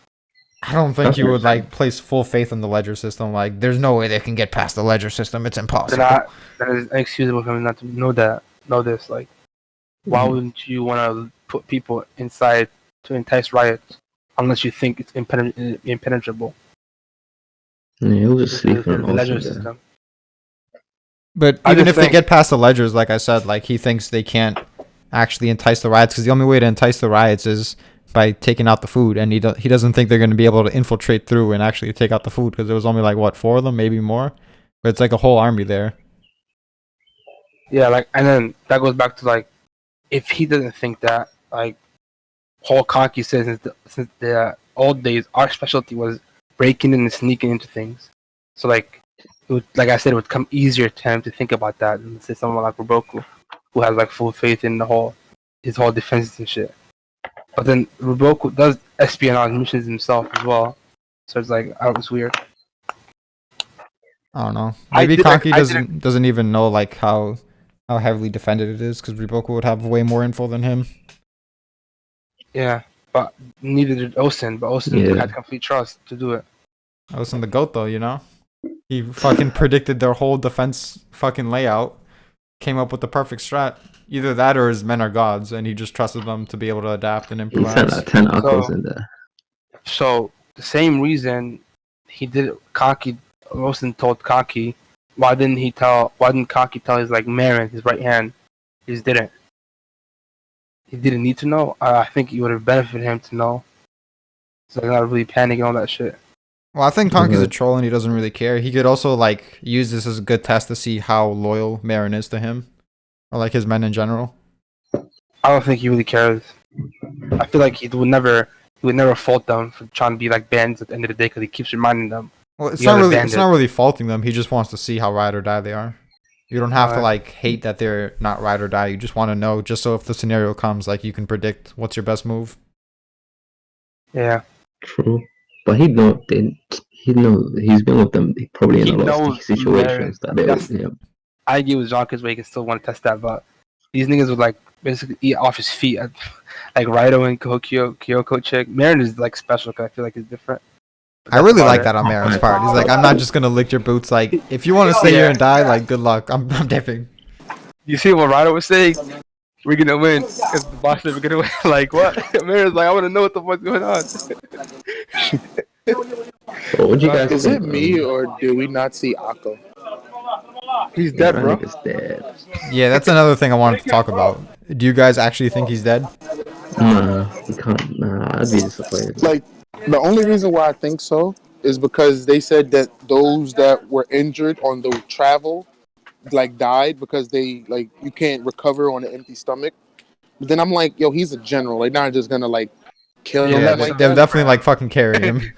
I don't think That's you would what I'm like place full faith in the ledger system. Like, there's no way they can get past the ledger system. It's Then impossible. that is inexcusable for him not to know this. Like, why Mhm. wouldn't you want to put people inside to entice riots unless you think it's impenetrable? Yeah, he was just The sleeping on ledger Ocean there. system. But I even just if they think- get past the ledgers, like I said, like he thinks they can't actually entice the riots because the only way to entice the riots is by taking out the food, and he doesn't think they're going to be able to infiltrate through and actually take out the food because there was only like what 4 of them, maybe more, but it's like a whole army there. Yeah, like, and then that goes back to like, if he doesn't think that, like, Paul Conkey says since the old days, our specialty was breaking in and sneaking into things. So like, it would, like I said, it would come easier to him to think about that than say someone like Roboku, who has like full faith in his whole defenses and shit. But then Roboku does espionage missions himself as well, so it's like, it's weird. I don't know. I Maybe did- Kanki I doesn't even know like how heavily defended it is because Riboku would have way more info than him. Yeah, but neither did Osen. But Osen Yeah. had complete trust to do it. I was in the goat though, you know. He fucking predicted their whole defense fucking layout, came up with the perfect strat. Either that or his men are gods, and he just trusted them to be able to adapt and He sent improvise. like 10 Akos So- in there. So the same reason he did it, Kaki, Osen told Kaki, why didn't Kaki tell his like Marin, his right hand? He just didn't. He didn't need to know. I think it would have benefited him to know. So they're not really panicking and all that shit. Well, I think Kanki's a Mhm. troll and he doesn't really care. He could also like use this as a good test to see how loyal Marin is to him, or like his men in general. I don't think he really cares. I feel like he would never fault them for trying to be like bandits at the end of the day because he keeps reminding them. Well, it's You not have a really it's bandit. not really faulting them. He just wants to see how ride or die they are. You don't have to Alright. like hate that they're not ride or die. You just want to know, just so if the scenario comes, like you can predict what's your best move. Yeah. True. But he's been with them probably in He a lot of knows sticky situations that they That's- would, yeah. I agree with Jacques where he can still want to test that, but these niggas would like basically eat off his feet. Like Raido and Kyoko chick. Marin is like special because I feel like he's different. But I that's really about like it. that on Marin's part. He's like, I'm not just gonna lick your boots. Like, if you want to stay here and die, like, good luck. I'm dipping. You see what Raido was saying? We're gonna win because the boss said we're gonna win. Like what? Marin's like, I want to know what the fuck's going on. But what do you guys Is think? it me or do we not see Akko? He's dead, bro. Is dead. Yeah, that's another thing I wanted to talk about. Do you guys actually think he's dead? Nah, he can't. Nah, I'd be disappointed. Like, the only reason why I think so is because they said that those that were injured on the travel, like, died because they, like, you can't recover on an empty stomach. But then I'm like, yo, he's a general. They're not just gonna, like, kill him Yeah, like they're that. definitely like fucking carrying him. He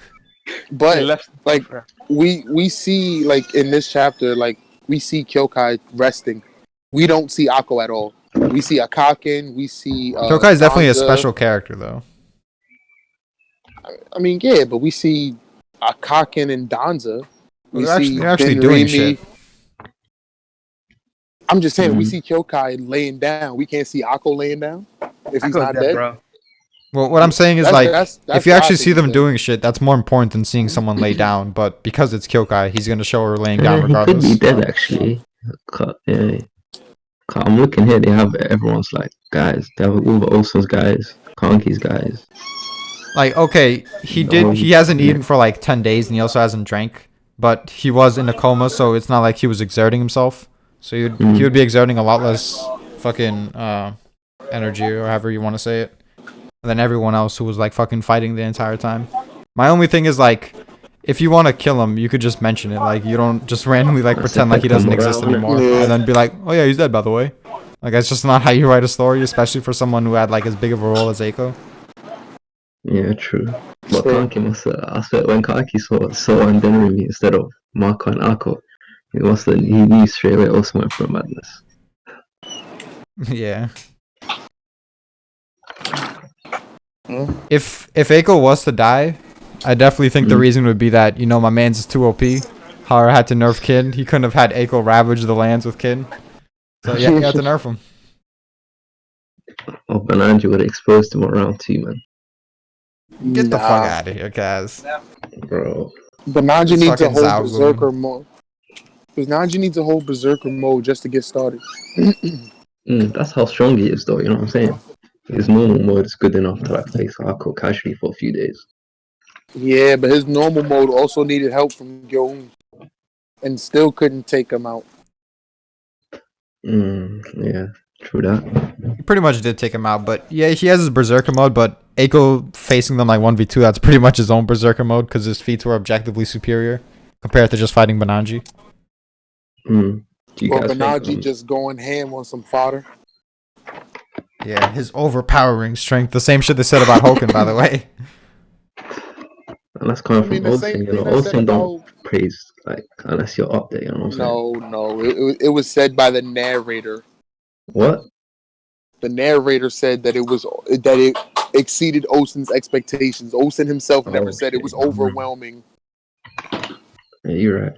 But left. like, we see, like, in this chapter, like, we see Kyokai resting. We don't see Akko at all. We see Akakin. We see. Tokai is definitely a Sansa. special character, though. I mean, yeah, but we see Akakin and Danza. We They're actually Ben doing Remy. shit. I'm just saying, we Mhm. see Kyokai laying down. We can't see Akko laying down if he's Akko's not dead, dead. bro. Well, what I'm saying is That's- like, that's if you what I actually think see he them said. doing shit, that's more important than seeing someone lay down. But because it's Kyokai, he's gonna show her laying down He could be regardless. dead actually. Yeah. I'm looking here. They have everyone's like guys. They have all the Olsen's guys, Kanki's guys. Like, okay, he hasn't eaten for like 10 days, and he also hasn't drank. But he was in a coma, so it's not like he was exerting himself. So he would be exerting a lot less fucking energy, or however you want to say it, than everyone else who was like fucking fighting the entire time. My only thing is like, if you want to kill him, you could just mention it. Like, you don't just randomly like That's pretend like he doesn't affect exist the morale, anymore, innit? and then be like, oh yeah, he's dead by the way. Like, that's just not how you write a story, especially for someone who had like as big of a role as Eiko. Yeah, true. But True. Kanki must have, I swear, when Kanki saw Denrimi instead of Marco and Ako, he knew straight away also went for madness. Yeah. Hmm? If Eiko was to die, I definitely think the reason would be that, you know, my man's is too OP. Hara had to nerf Kid. He couldn't have had Eiko ravage the lands with Kid. So yeah, he had to nerf him. Oh, Bananji would have exposed him around 2, man. Get the fuck out of here, Kaz. Bro. Bananji It's needs a fucking whole Zao berserker mode. Bananji needs a whole berserker mode just to get started. That's how strong he is, though, you know what I'm saying? His normal mode is good enough to like face Ako casually for a few days. Yeah, but his normal mode also needed help from Gyoun. And still couldn't take him out. Yeah, true that. He pretty much did take him out, but yeah, he has his berserker mode, but Eiko facing them like 1v2, that's pretty much his own berserker mode because his feats were objectively superior compared to just fighting Bananji. Do you Or guys Bananji think, just going ham on some fodder. Yeah, his overpowering strength. The same shit they said about Hoken, by the way. and that's coming I mean, from the same Olsen, you thing know, I said Olsen don't about... praise, like, unless you're up there, you know what I'm saying? No. It was said by the narrator. What? The narrator said that it exceeded Olsen's expectations. Olsen himself never said it was Okay. overwhelming. Yeah, you're right.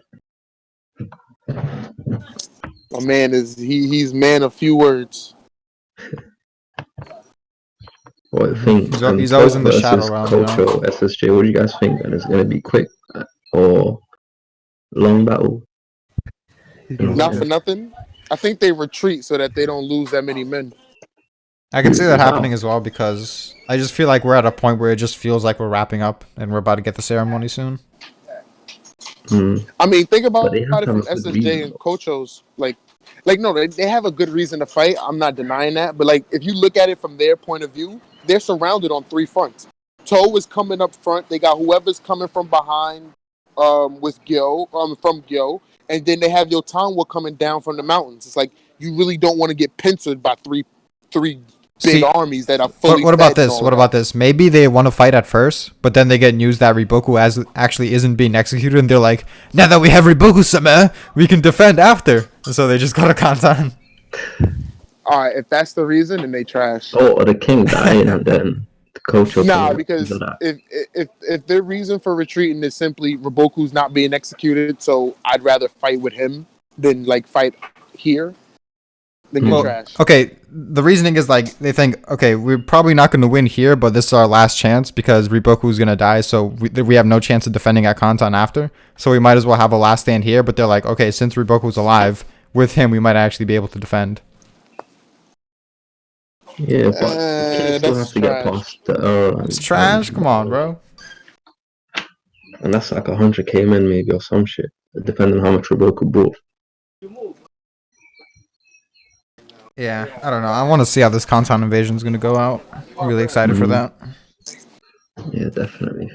My man he's man of few words. What do you think? He's always in the versus shadow realm, you know? Cultural SSJ, what do you guys think? And it's gonna be quick or long battle? Not for nothing. I think they retreat so that they don't lose that many men. I can see that Wow. happening as well because I just feel like we're at a point where it just feels like we're wrapping up and we're about to get the ceremony soon. I mean, think about But they have it to from have a good SSJ reason, and Kocho's. Like no, they have a good reason to fight. I'm not denying that. But like, if you look at it from their point of view, they're surrounded on 3 fronts. Toe is coming up front. They got whoever's coming from behind with from Gyo. And then they have Yotanwa coming down from the mountains. It's like, you really don't want to get pincered by three big See, armies that are fully What about fed and this? all What that. about this? Maybe they want to fight at first, but then they get news that Riboku actually isn't being executed, and they're like, now that we have Riboku-sama, we can defend after. And so they just go to Kantan. All right, if that's the reason, then they trash. or the king dying and then the coach will Nah, come because and that. if their reason for retreating is simply Riboku's not being executed, so I'd rather fight with him than like fight here, then you're Well, trash. okay, the reasoning is like they think, okay, we're probably not going to win here, but this is our last chance because Riboku's going to die, so we have no chance of defending at Kantan after. So we might as well have a last stand here, but they're like, okay, since Riboku's alive, with him we might actually be able to defend. Yeah, but the king still that's has to get trash. past the Earl. It's trash, come on, bro. And that's like 100k men maybe or some shit, depending on how much Riboku brought. Yeah, I don't know. I want to see how this Kantan invasion is going to go out. I'm really excited for that. Yeah, definitely.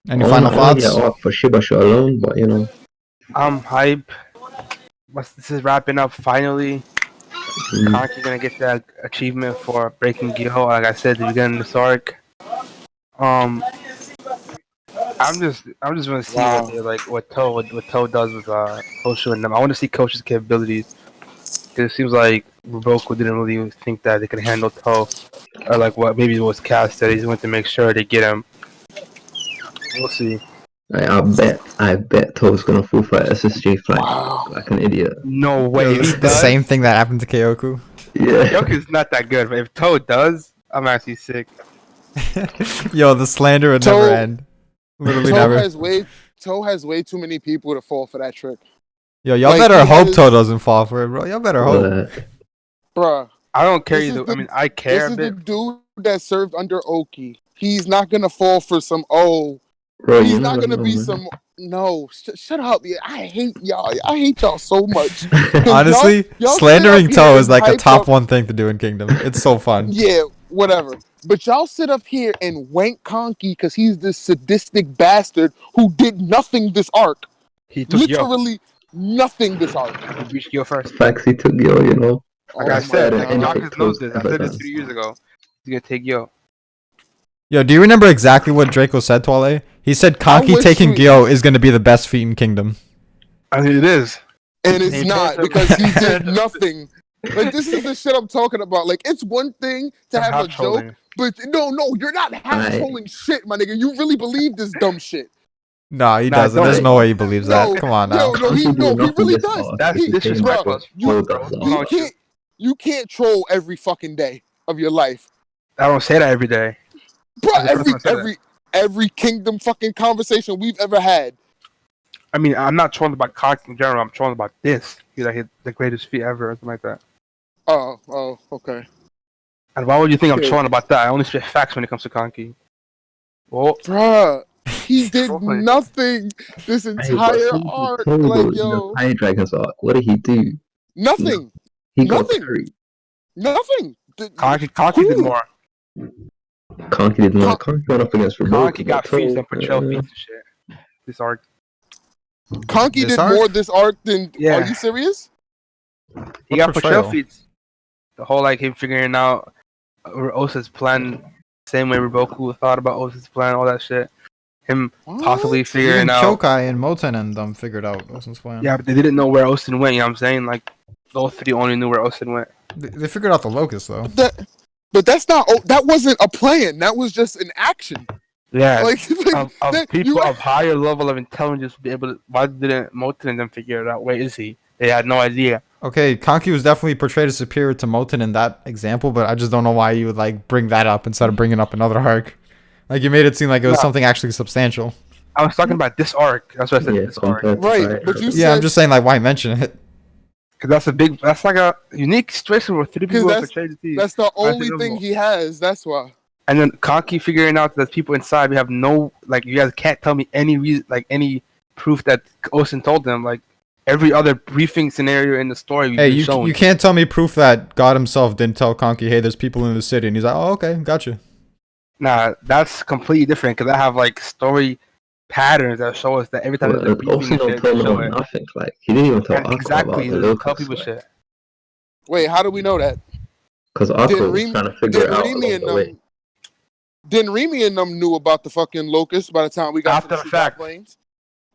Any final thoughts? Yeah, for Shibasha alone, but you know. I'm hype. This is wrapping up finally. Kanki's gonna get that achievement for breaking Gyo. Like I said at the beginning of this arc. I'm just gonna see what they what Toe does with Koshu and them. I want to see Koshu's capabilities. Cause it seems like Riboku didn't really think that they could handle Toe, or like what maybe it was Cass that he just went to make sure they get him. We'll see. I bet Toe's gonna fall for SSJ flight like an idiot. No way. It's the same thing that happened to Kyoku. Yeah. Yoku's not that good, but if Toe does, I'm actually sick. Yo, the slander would Toe- never end. Literally Toe never. has way too many people to fall for that trick, Yo, y'all like, better he hope has- Toe doesn't fall for it, bro. Y'all better hope. bruh. I don't care This is either. the- I mean, I This care a is the bit. dude that served under Oki. He's not gonna fall for some. Bro, He's you not never gonna know, be man. some. No, shut up. Yeah, I hate y'all. I hate y'all so much. 'Cause Honestly, y'all sit slandering up Toe here is and like a hype top up- one thing to do in Kingdom. It's so fun. Yeah, whatever. But y'all sit up here and wank Conky because he's this sadistic bastard who did nothing this arc. He took Yo. Literally nothing this arc. He reached Yo first. Facts, he took Yo, you know. Like Oh I my said, God. like Anything Marcus knows close this. I ever said this done. 3 years ago. He's gonna take Yo. Yo, do you remember exactly what Draco said, Twale? He said Conky wish taking we- Gyo is going to be the best feat in Kingdom. I mean, it is. And it's He not told him- because he did nothing. Like, this is the shit I'm talking about. Like, it's one thing to have a joke, but no, you're not half Aye. trolling shit, my nigga. You really believe this dumb shit. Nah, he Nah, doesn't. There's don't. no way he believes No, that. Come on now. No, he Conky did nothing really this does. arc. That's He came disrespectful back as and fuck, told bro. us What's that. going on with you? You can't troll every fucking day of your life. I don't say that every day. Bro, That's the first time I said every Kingdom fucking conversation we've ever had. I mean, I'm not trolling about cock in general. I'm trolling about this. He's like the greatest feat ever, or something like that. Oh, okay. And why would you think I'm Okay. trolling about that? I only spit facts when it comes to Conky. Well, Bruh, he did Trolling. nothing this Hey, but entire Conky arc. told Like, us in yo, the Fire Dragons arc, what did he do? nothing. He got Nothing. carried. Nothing. Conky did Who? more. Conky did not. Con- Conky went up against Rebecca. Conky got feats and portrayal feats and shit. This arc. Conky This did arc? more this arc than. Yeah. Are you serious? He What got portrayal portrayal? feats. The whole like him figuring out Osa's plan, same way Riboku thought about Osa's plan, all that shit. Him possibly What? figuring Even out. Chokai and Moten and them figured out Osen's plan. Yeah, but they didn't know where Osin went. You know what I'm saying? Like those 3 only knew where Osin went. They figured out the locust though. But that's not. Oh, that wasn't a plan. That was just an action. Yeah. Like, of that- people you- of higher level of intelligence be able to. Why didn't Moten and them figure it out? Where is he? They had no idea. Okay, Conky was definitely portrayed as superior to Moten in that example, but I just don't know why you would like bring that up instead of bringing up another arc. Like you made it seem like it was No. something actually substantial. I was talking about this arc. That's what I said. Yeah, This arc. compared to Right, Fire but you Dragons. Yeah, I'm said- just saying like why mention it? Because that's like a unique situation where 3 people are that's- portrayed as these. That's the only think thing of- he has. That's why. And then Conky figuring out that people inside, we have no, like, you guys can't tell me any reason, like, any proof that Osin told them. Like, every other briefing scenario in the story we've Hey, been you shown. you can't tell me proof that God himself didn't tell Conky, hey, there's people in the city, and he's like, oh, okay, gotcha. Nah, that's completely different because I have, like, story patterns that show us that every time there's a But briefing also and don't shit, tell they no show one it. nothing. Like he didn't even tell And Aqua exactly, about he the doesn't tell locust. people shit. Wait, how do we know that? Because Aqua Did was Remy- trying to figure Did it out Remy along and the way. them? Then Remy and them knew about the fucking locust by the time we got After to the the Shukai fact. Plains.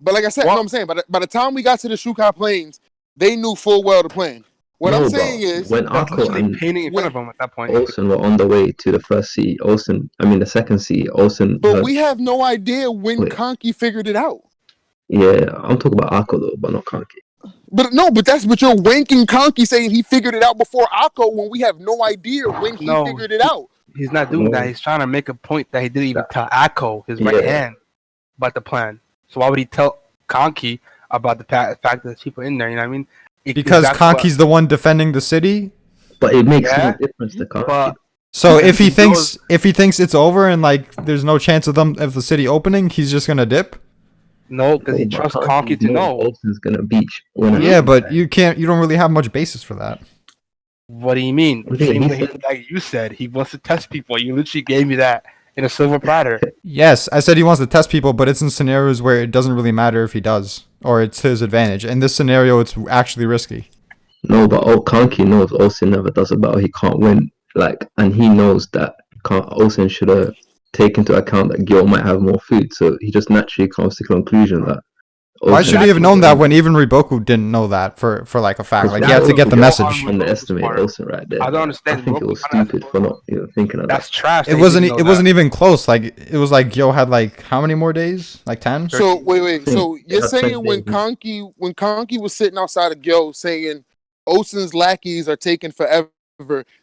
But like I said, What? no, I'm saying, by the time we got to the Shukai Plains, they knew full well the plan. What No, I'm but saying is, when That's Aqua literally and painting in when- front of him at that point. Olsen were on the way to the first sea, the second sea, Olsen but heard, we have no idea when Wait. Conky figured it out. yeah, I'm talking about Aqua though, but not Conky. But no, but you're wanking Conky saying he figured it out before Akko when we have no idea when he No. figured it out. He's not doing No. that. He's trying to make a point that he didn't even tell Akko, his right Yeah. hand, about the plan. So why would he tell Conky about the fact that there's people in there? You know what I mean? Because that's what- Conky's the one defending the city. But it makes Yeah. no difference to Conky. But So if he He thinks it's over and like there's no chance of the city opening, he's just gonna dip. no, because he But trusts Conky Conky to knows know. Olsen's gonna beach. When Yeah, but you don't really have much basis for that. What do you mean? What do you Same mean? way like you said, he wants to test people. You literally gave me that in a silver platter. Yes, I said he wants to test people, but it's in scenarios where it doesn't really matter if he does or it's his advantage. In this scenario, it's actually risky. No, but Conky knows Olsen never does about he can't win. Like, and he knows that Olsen should have taken into account that Gil might have more food, so he just naturally comes to the conclusion that. Why Olsen- should he have known that when even Riboku didn't know that for like a fact? Like he had to get the That's message. underestimate Olsen right there. I don't understand. I think it was Riboku kinda stupid for not even thinking of that. That's trash. that It he wasn't. didn't know It wasn't that. even close. Like it was like Yo had like how many more days? Like 10. So wait. So you're That's saying like when David. Conky was sitting outside of Gyo saying Osen's lackeys are taking forever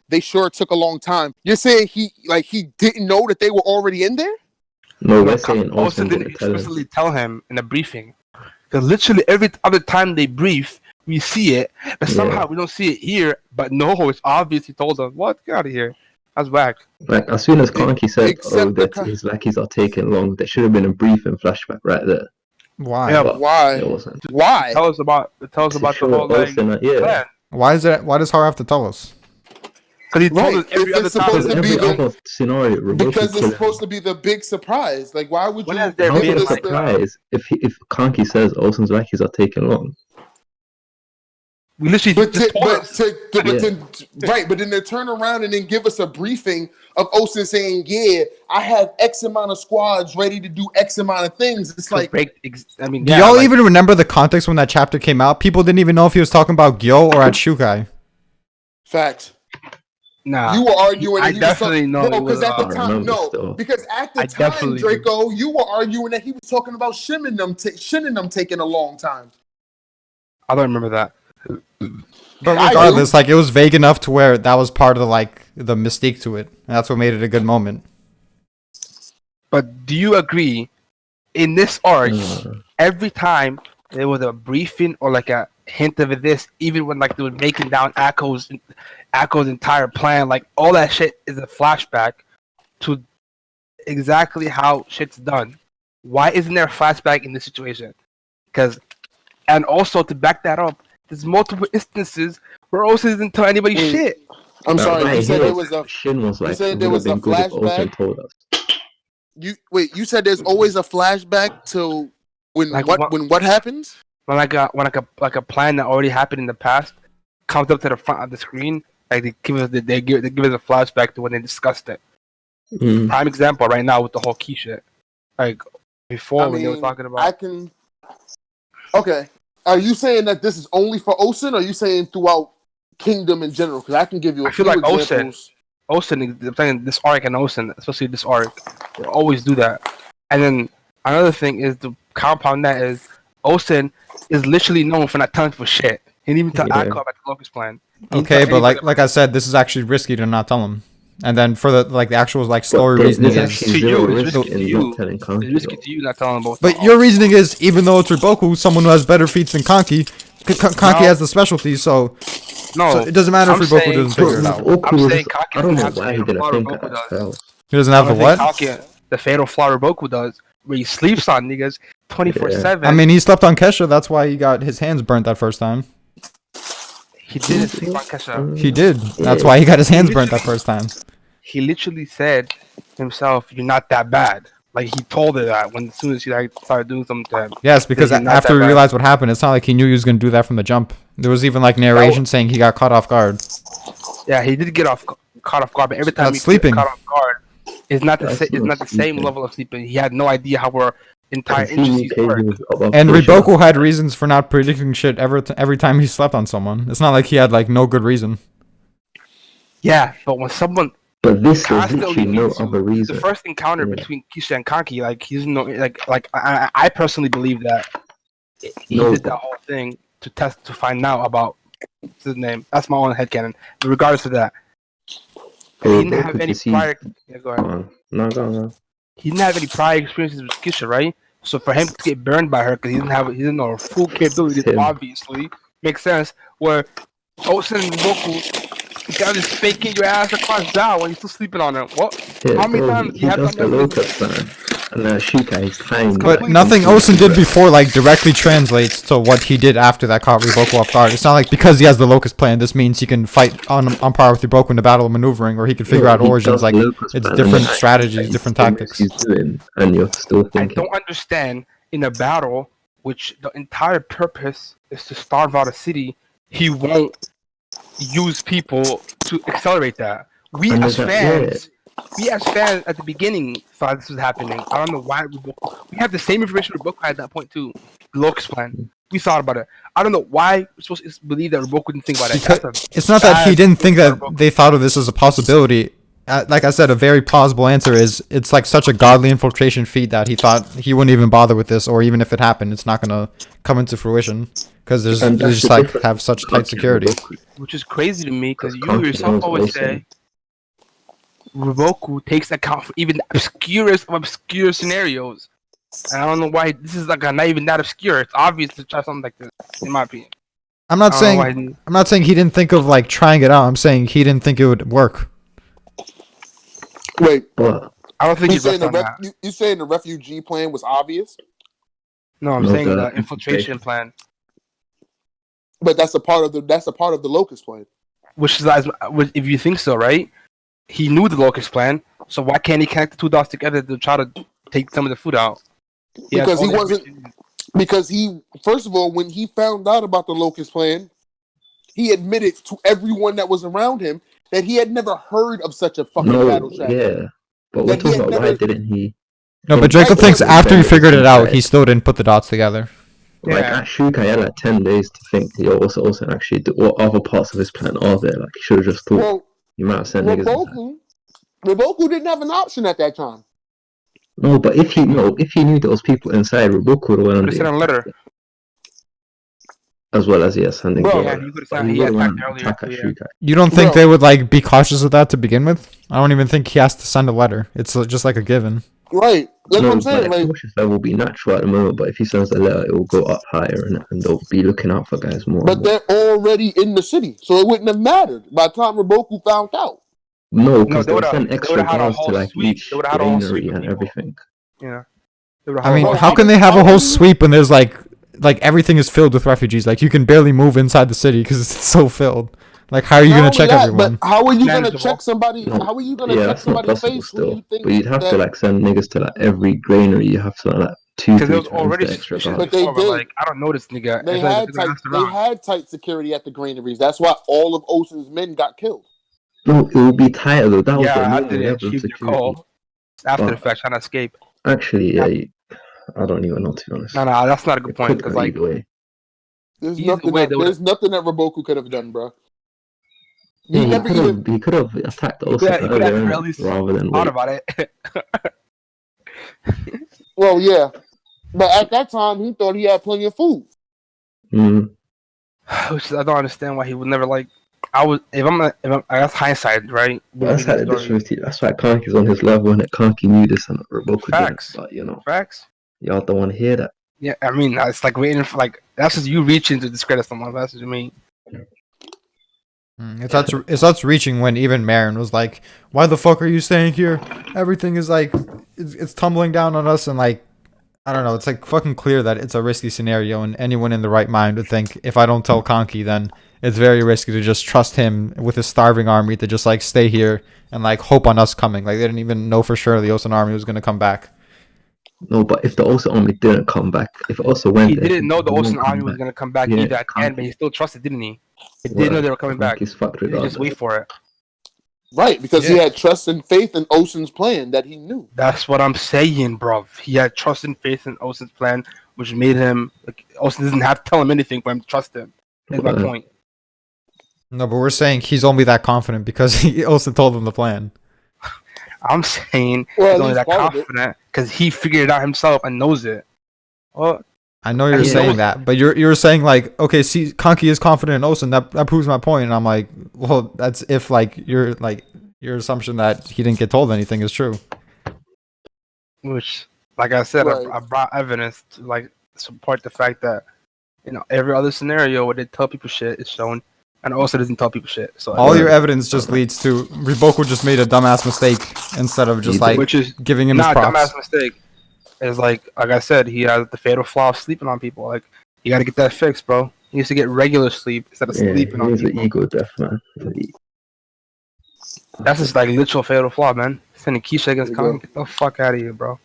they sure took a long time. You're saying he didn't know that they were already in there? No, we're saying Olsen Olsen didn't didn't tell him. explicitly tell him in a briefing. Because literally every other time they brief, we see it, but somehow we don't see it here. But no, it's obvious he told them, "What? Get out of here." That's whack. Like as soon as Kanki said, Except the his lackeys are taking long, there should have been a briefing flashback right there. Why? Yeah, But Why? it wasn't. Why? Tell us about the To whole show Olsen that, yeah. plan. Why is it? Why does Har have to tell us? Because he told Right, us every if other it's time. supposed to Every be the- other scenario, Roboku Because it's couldn't- supposed to be the big surprise. Like, why would When you? has there How been, is it a like, surprise if Kanki says Olsen's lackeys are taking long? We literally But just told us. but then they turn around and then give us a briefing of Olsen saying, "Yeah, I have X amount of squads ready to do X amount of things." It's like, Do y'all even remember the context when that chapter came out? People didn't even know if he was talking about Gyo or at Shukai. fact. Nah. You were arguing. I that he definitely was know it because was, at the I time, remember no, still. because at the I time, definitely do. Draco, you were arguing that he was talking about Shinnendam taking a long time. I don't remember that. But I regardless, like it was vague enough to where that was part of the mystique to it. And that's what made it a good moment. But do you agree? In this arc, every time there was a briefing or like a hint of this, even when like they were making down Akko's entire plan, like all that shit is a flashback to exactly how shit's done. Why isn't there a flashback in this situation? And also to back that up, there's multiple instances where Olsen doesn't tell anybody shit. I'm sorry, Right you said here, there was a Shin was like, said it there would was have a been good if Olsen flashback? told us. you said there's always a flashback to when Like what happens? When like a plan that already happened in the past comes up to the front of the screen, like they give us a flashback to when they discussed it. Mm. Prime example right now with the whole key shit. Like before when they were talking about. I can. Okay, are you saying that this is only for Olsen, or are you saying throughout Kingdom in general? Because I can give you. I feel like Olsen, I'm saying this arc and Olsen, especially this arc, they always do that. And then another thing is to compound that is Olsen is literally known for not telling for shit. He didn't even tell Akko about the Locust plan. Okay, but like I said, this is actually risky to not tell him. And then for the actual like story reasoning there's is. actually To zero you, it's risk risky in to you. not telling Kanki. It's risky though. to you not telling both. But your reasoning is even though it's Riboku, someone who has better feats than Kanki, Kanki No. has the specialty, so No, it doesn't matter if I'm Riboku saying- doesn't figure it out. Oku I'm was saying just- Kanki I don't know doesn't have why he the didn't flaw think Riboku that. does. Hell. He doesn't have the what? The fatal flaw Riboku does, where he sleeps on niggas 24/7. I mean, he slept on Kesha. That's why he got his hands burnt that first time. he didn't sleep on Kesha. He did. That's why he got his hands burnt that first time. He literally said himself, "You're not that bad." Like he told her that when as soon as she like started doing something to him. Yes, because He's not after that he bad. realized what happened, it's not like he knew he was going to do that from the jump. There was even like narration saying he got caught off guard. Yeah, he did get caught off guard, but every time Not he sleeping. gets caught off guard, it's not That's it's not the same sleeping. level of sleeping. He had no idea how our entire Because he knew industries work. KG was above And Kesha. Riboku had reasons for not predicting shit every time he slept on someone. It's not like he had like no good reason. Yeah, but when someone But this is constantly literally no leads you, other reason. the first encounter Yeah. between Kisha and Kanki, like he's no like I personally believe that he No, did but- that whole thing to find out about what's his name. That's my own headcanon. Regardless of that, he didn't Riboku have any just sees- prior. Yeah, go ahead. Go on. No, go on. He didn't have any prior experiences with Kisha, right? So for him to get burned by her because he didn't know her full capabilities, Him. obviously makes sense. Where Osen and Boku, you gotta just spanking your ass across Zao when you're still sleeping on her. What? Yeah, How many bro, times he you have does done the that? Locust plan. And Shuka is trying. But nothing Osen did before like directly translates to what he did after that caught Riboku off guard. It's not like because he has the Locust plan, this means he can fight on par with Riboku in the battle of maneuvering, or he can figure out origins. Like it's different strategies, different tactics. He's doing, and you're still I thinking. don't understand in a battle which the entire purpose is to starve out a city, he won't use people to accelerate that. We And as that- fans at the beginning thought this was happening. I don't know why we have the same information Riboku had at that point too. The Locust plan. We thought about it. I don't know why we're supposed to believe that Riboku didn't think about it. Because That's a it's not that he bad didn't think that Riboku. they thought of this as a possibility. like I said, a very plausible answer is it's like such a godly infiltration feat that he thought he wouldn't even bother with this, or even if it happened, it's not gonna come into fruition because there's And they that's just the like difference. have such tight security. Which is crazy to me because you Kanki yourself knows always also. say Riboku takes account for even the obscurest of obscure scenarios. And I don't know why this is like not even that obscure. It's obvious to try something like this, in my opinion. I'm not I don't know saying why I'm not saying he didn't think of like trying it out. I'm saying he didn't think it would work. Wait, But I don't think you he's saying on the that. you saying the refugee plan was obvious, No, I'm No, saying the the infiltration plan, but that's a part of the locust plan. which is if you think so, right? He knew the locust plan, so why can't he connect the two dots together to try to take some of the food out? He has Because all he the wasn't- information. Because he, first of all, when he found out about the locust plan, he admitted to everyone that was around him that he had never heard of such a fucking no, battle strategy. yeah. But we're That he talking had about why never- didn't he? No, but think Draco Right, thinks but- after he figured it out, Right. he still didn't put the dots together. Like Yeah. at Shukai, he had like 10 days to think. He also actually what other parts of his plan are there? Like he should have just thought. Well, He might have sent niggas. inside. Riboku didn't have an option at that time. No, but if he knew there was people inside, Riboku would have went on Could've sent a letter. as well as sending. Bro, Yeah, the- he could've but sent- he would've attacked went earlier attack too, at yeah. Shukai. You don't think Bro. they would like be cautious of that to begin with? I don't even think he has to send a letter. It's just like a given. Right. That's what I'm saying. but Like, cautious level will be natural at the moment, but if he sends a letter, it will go up higher, and they'll be looking out for guys more. but and more. they're already in the city, so it wouldn't have mattered by the time Riboku found out. No, No, because they they would would've- send they extra would've had a guards whole to like suite. each They would've had a whole suite granary of and people. everything. Yeah. They would've I had mean, a whole- how can they have a whole sweep when there's like everything is filled with refugees? Like you can barely move inside the city because it's so filled. Like how are you Not gonna only check that, everyone? But how are you gonna Manageable. check somebody? No. How are you gonna Yeah, check that's not somebody's possible face who still. you think? But you'd have that- to like send niggas to like every granary. You have to like 2-3 Because there was times already the extra suspicions guards. But they before, but did. like I don't know this nigga. They It's like, had they're gonna tight. ask They around. had tight security at the granaries. That's why all of Ocean's men got killed. No, it will be tighter though. That was the Yeah, I normal didn't level of achieve your security. call. It's after But- the fact, trying to escape. Actually, yeah, I don't even know to be honest. No, that's not a good It point. could Because go like, either way. There's Either nothing. way, they would've- There's nothing that Riboku could have done, bro. Yeah, He never even. he could have attacked He also could have earlier at least rather than thought wait. about it. Well, yeah, but at that time he thought he had plenty of food. Mm. Which is, I don't understand why he would never like. If I'm that's hindsight, right? That's how Reading it the story. is. That's why Kanki's on his level, and Kanki knew this, and Riboku didn't. Facts. But you know, Facts. y'all don't want to hear that. Yeah, I mean, it's like waiting for like that's just you reaching to discredit someone. That's what you mean. It's us reaching when even Marin was like, "Why the fuck are you staying here? Everything is like, it's tumbling down on us." And like, I don't know. It's like fucking clear that it's a risky scenario, and anyone in the right mind would think if I don't tell Kanki, then it's very risky to just trust him with his starving army to just like stay here and like hope on us coming. Like they didn't even know for sure the Ocean army was gonna come back. No, but if the Osa army didn't come back, if it also went, He there, didn't know the he won't Ocean come army was back. gonna come back Yeah, either at the end, Kanki. but he still trusted, didn't he? He didn't know they were coming back. Kanki's fucked He didn't just regardless. wait for it. Right, because he Yeah. had trust and faith in Ocean's plan that he knew. That's what I'm saying, bro. He had trust and faith in Ocean's plan, which made him. Like, Ocean doesn't have to tell him anything for him to trust him. Is my Right. point. No, but we're saying he's only that confident because he also told him the plan. I'm saying Well, he's at only least that part of it. confident because he figured it out himself and knows it. Well, I know you're Yeah. saying that, but you're saying like, okay, see, Kanki is confident in Ocean. That proves my point. And I'm like, well, that's if like your assumption that he didn't get told anything is true. which, like I said, Right. I brought evidence to like support the fact that every other scenario where they tell people shit is shown, and also doesn't tell people shit. So All your evidence just leads to Riboku just made a dumbass mistake instead of just like which is giving him his not a props. dumbass mistake. Is like I said, he has the fatal flaw of sleeping on people. Like you got to get that fixed, bro. He needs to get regular sleep instead of Yeah, sleeping on he's an people. ego death man. That's just like literal fatal flaw, man. Sending Keisha against There you Kong. Get the fuck out of here, bro.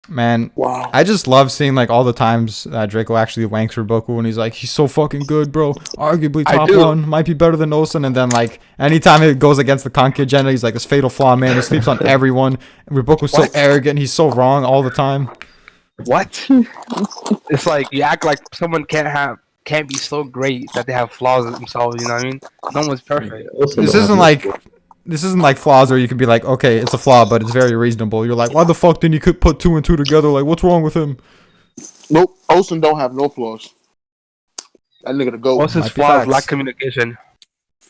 Man, Wow. I just love seeing like all the times Draco actually wanks Riboku and he's like, he's so fucking good, bro. Arguably I top do. one, might be better than Ocean. And then like anytime it goes against the Kanki agenda, he's like this fatal flaw, man. He sleeps on everyone. And Riboku's so What? arrogant. He's so wrong all the time. What? It's like you act like someone can't have can't be so great that they have flaws in themselves. You know what I mean? No one's perfect. Also This don't isn't have no- like this isn't like flaws where you can be like, okay, it's a flaw, but it's very reasonable. You're like, why the fuck didn't you put 2 and 2 together? Like, what's wrong with him? Nope. Olsen don't have no flaws. That nigga the goat. What's his Might be flaws? facts. Lack communication.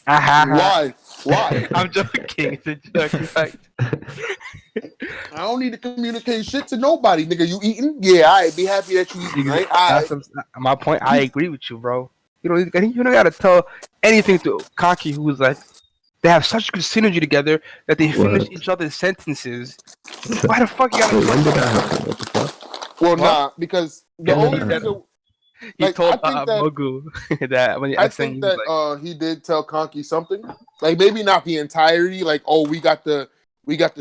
Why? Why? Why? I'm joking. It's a joke. In fact, I don't need to communicate shit to nobody, nigga. You eating? Yeah, I be happy that you eating, right? that's my point. I agree with you, bro. You don't gotta tell anything to Kaki, who's like, they have such good synergy together that they finish What? each other's sentences. Why the fuck you Wait, when gotta? did that happen? What the fuck? Well, What? nah, because the Yeah, only nah. reason He like, told I think that- Mogu that when I I saying think he was that like, he did tell Conky something, like maybe not the entirety, like oh we got the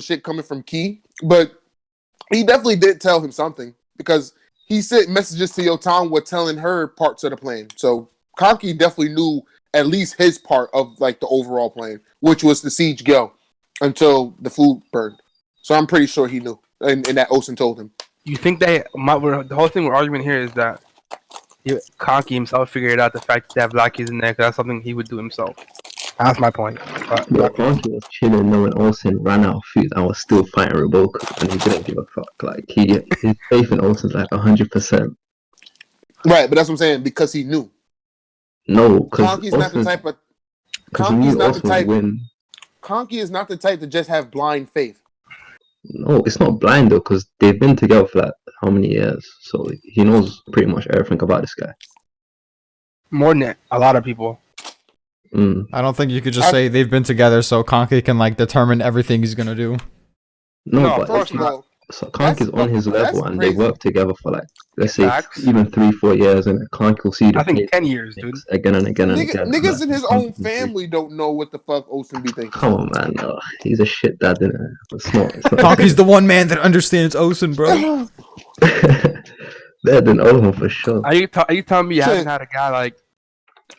shit coming from Key, but he definitely did tell him something because he sent messages to Yotanwa telling her parts of the plan. So Conky definitely knew at least his part of like the overall plan, which was to siege Gel until the food burned. So I'm pretty sure he knew, and that Osen told him. you think that the whole thing we're arguing here is that Conky himself figured out the fact that they have Blackies in there because that's something he would do himself. That's my point. But, Bro, Honky was chilling knowing Olsen ran out of food and was still fighting Roboku and he didn't give a fuck. Like his faith in Olsen's like 100%. Right, but that's what I'm saying because he knew. No, because Conky's not the type of because he Conky's knew not the Olsen would type. win. Conky is not the type to just have blind faith. No, it's not blind though, because they've been together for like how many years, so he knows pretty much everything about this guy. more than a lot of people. Mm. I don't think you could just I- say they've been together so Conky can like determine everything he's gonna do. No, No, of but course First of not. all, so Kanki's on his that's level and they crazy. work together for like let's say Facts. even 3-4 years, and Kanki will see the I think page 10 years, dude. again and again and nigga, again. niggas Like, in his he's own constantly- family don't know what the fuck Osen be thinking. Come on, man. No, he's a shit dad, isn't it? It's not. It's not Conky's the one man that understands Osen, bro. Better than Owen for sure. Are you telling me you Shit. haven't had a guy like?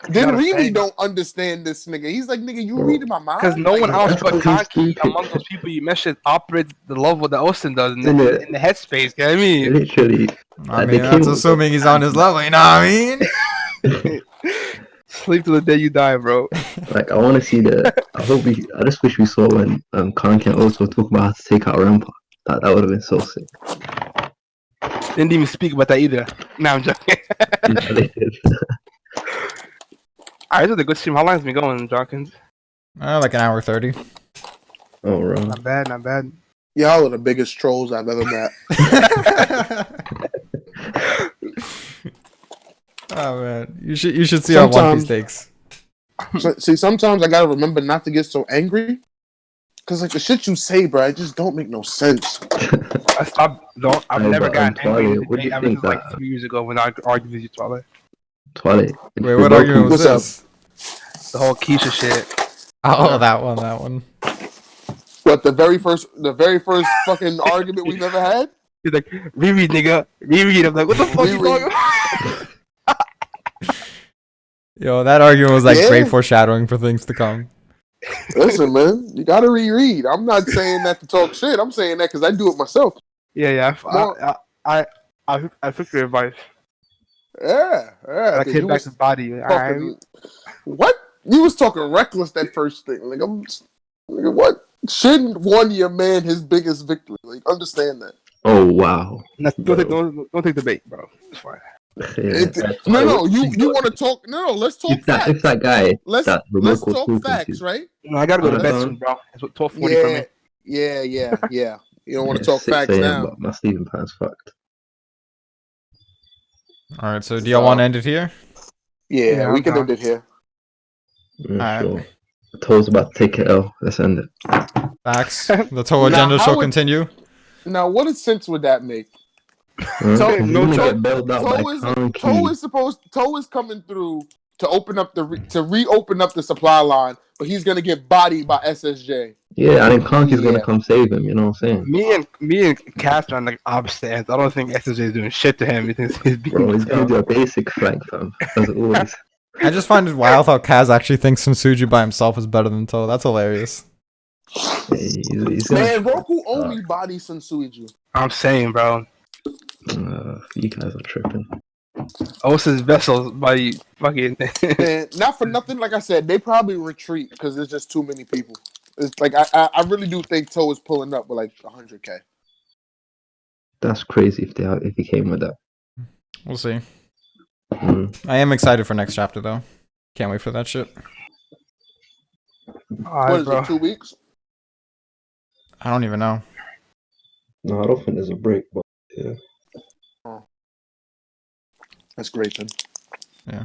Then Gotta really say, don't understand this nigga. He's like, nigga, you Bro. reading my mind? Because no Like, one else that's but 'cause he's Kanki stupid. among those people you mentioned operates the level that Austin does in Isn't it? the headspace. You know what I mean? Literally, I Like, mean, they that's came- assuming he's on his level. You know what I mean? Sleep till the day you die, bro. like I want to see the. I just wish we saw when Kanki and also talk about how to take out Rampa. That would have been so sick. Didn't even speak about that either. Nah, I'm joking. Yeah, they did. Alright, this is a good stream. How long has it been going, Jonkins? Like an hour 30. Oh, right. Not bad, not bad. y'all are the biggest trolls I've ever met. Oh man, you should see our One Sometimes- Piece takes. So, see, sometimes I gotta remember not to get so angry. Cause like the shit you say, bro, it just don't make no sense. I've No, never but, gotten angry in Twilight, what do you ever think since like that- 3 years ago when I argued with you, Twilight. Twilight. Wait, what argument was What's this? The whole Keisha shit. Oh, that one. But the very first fucking argument we've ever had. He's like, reread, nigga. Reread. I'm like, what the fuck you Reread. talking about? Yo, that argument was like Yeah. great foreshadowing for things to come. Listen, man, you gotta reread. I'm not saying that to talk shit. I'm saying that because I do it myself. Yeah. Well- I took your advice. Yeah. I 'cause came you back was to body. Alright. fucking- What? You was talking reckless that first thing. Like nigga, what? Shouldn't won your man his biggest victory? Like, understand that. Oh wow. Don't take the bait, bro. It's fine. Yeah. No, you want to talk? No, let's talk If that facts. guy Let's that let's Remote was talk talking facts, to. right? No, I gotta go to Oh, bed that's soon, bro. It's 12:40 for me. Yeah. You don't want Yeah, to talk 6 facts a.m., now. But my sleeping plan's fucked. All right, so do y'all want to end it here? Yeah, Yeah, we I'm can down. end it here. Yeah, Alright. sure. Toe's about to take it L. Let's end it. Facts. The Toe Now, agenda how shall would- continue. Now, what sense would that make? Huh? Toe- 'Cause no, he's gonna Toe- get bailed out by Toe is coming through to open up to reopen up the supply line, but he's gonna get bodied by SSJ. Yeah, I think Kanki's Yeah. gonna come save him. You know what I'm saying? Me and Cass are on like opposite ends. I don't think SSJ is doing shit to him. He thinks he's being Bro, he's gonna do a basic flank, fam. As always. I just find it wild how Kaz actually thinks Sensuji by himself is better than Toe. That's hilarious. Yeah, he's gonna, Man, Roku only body Sensuiju. I'm saying, bro. you guys are tripping. Osa's vessels by fucking. And not for nothing, like I said, they probably retreat because there's just too many people. It's like I really do think Toe is pulling up with like 100K. That's crazy if he came with that. We'll see. Mm. I am excited for next chapter though. Can't wait for that shit. What Alright, is bro. it? 2 weeks? I don't even know. No, I don't think there's a break, but yeah. That's great then. Yeah.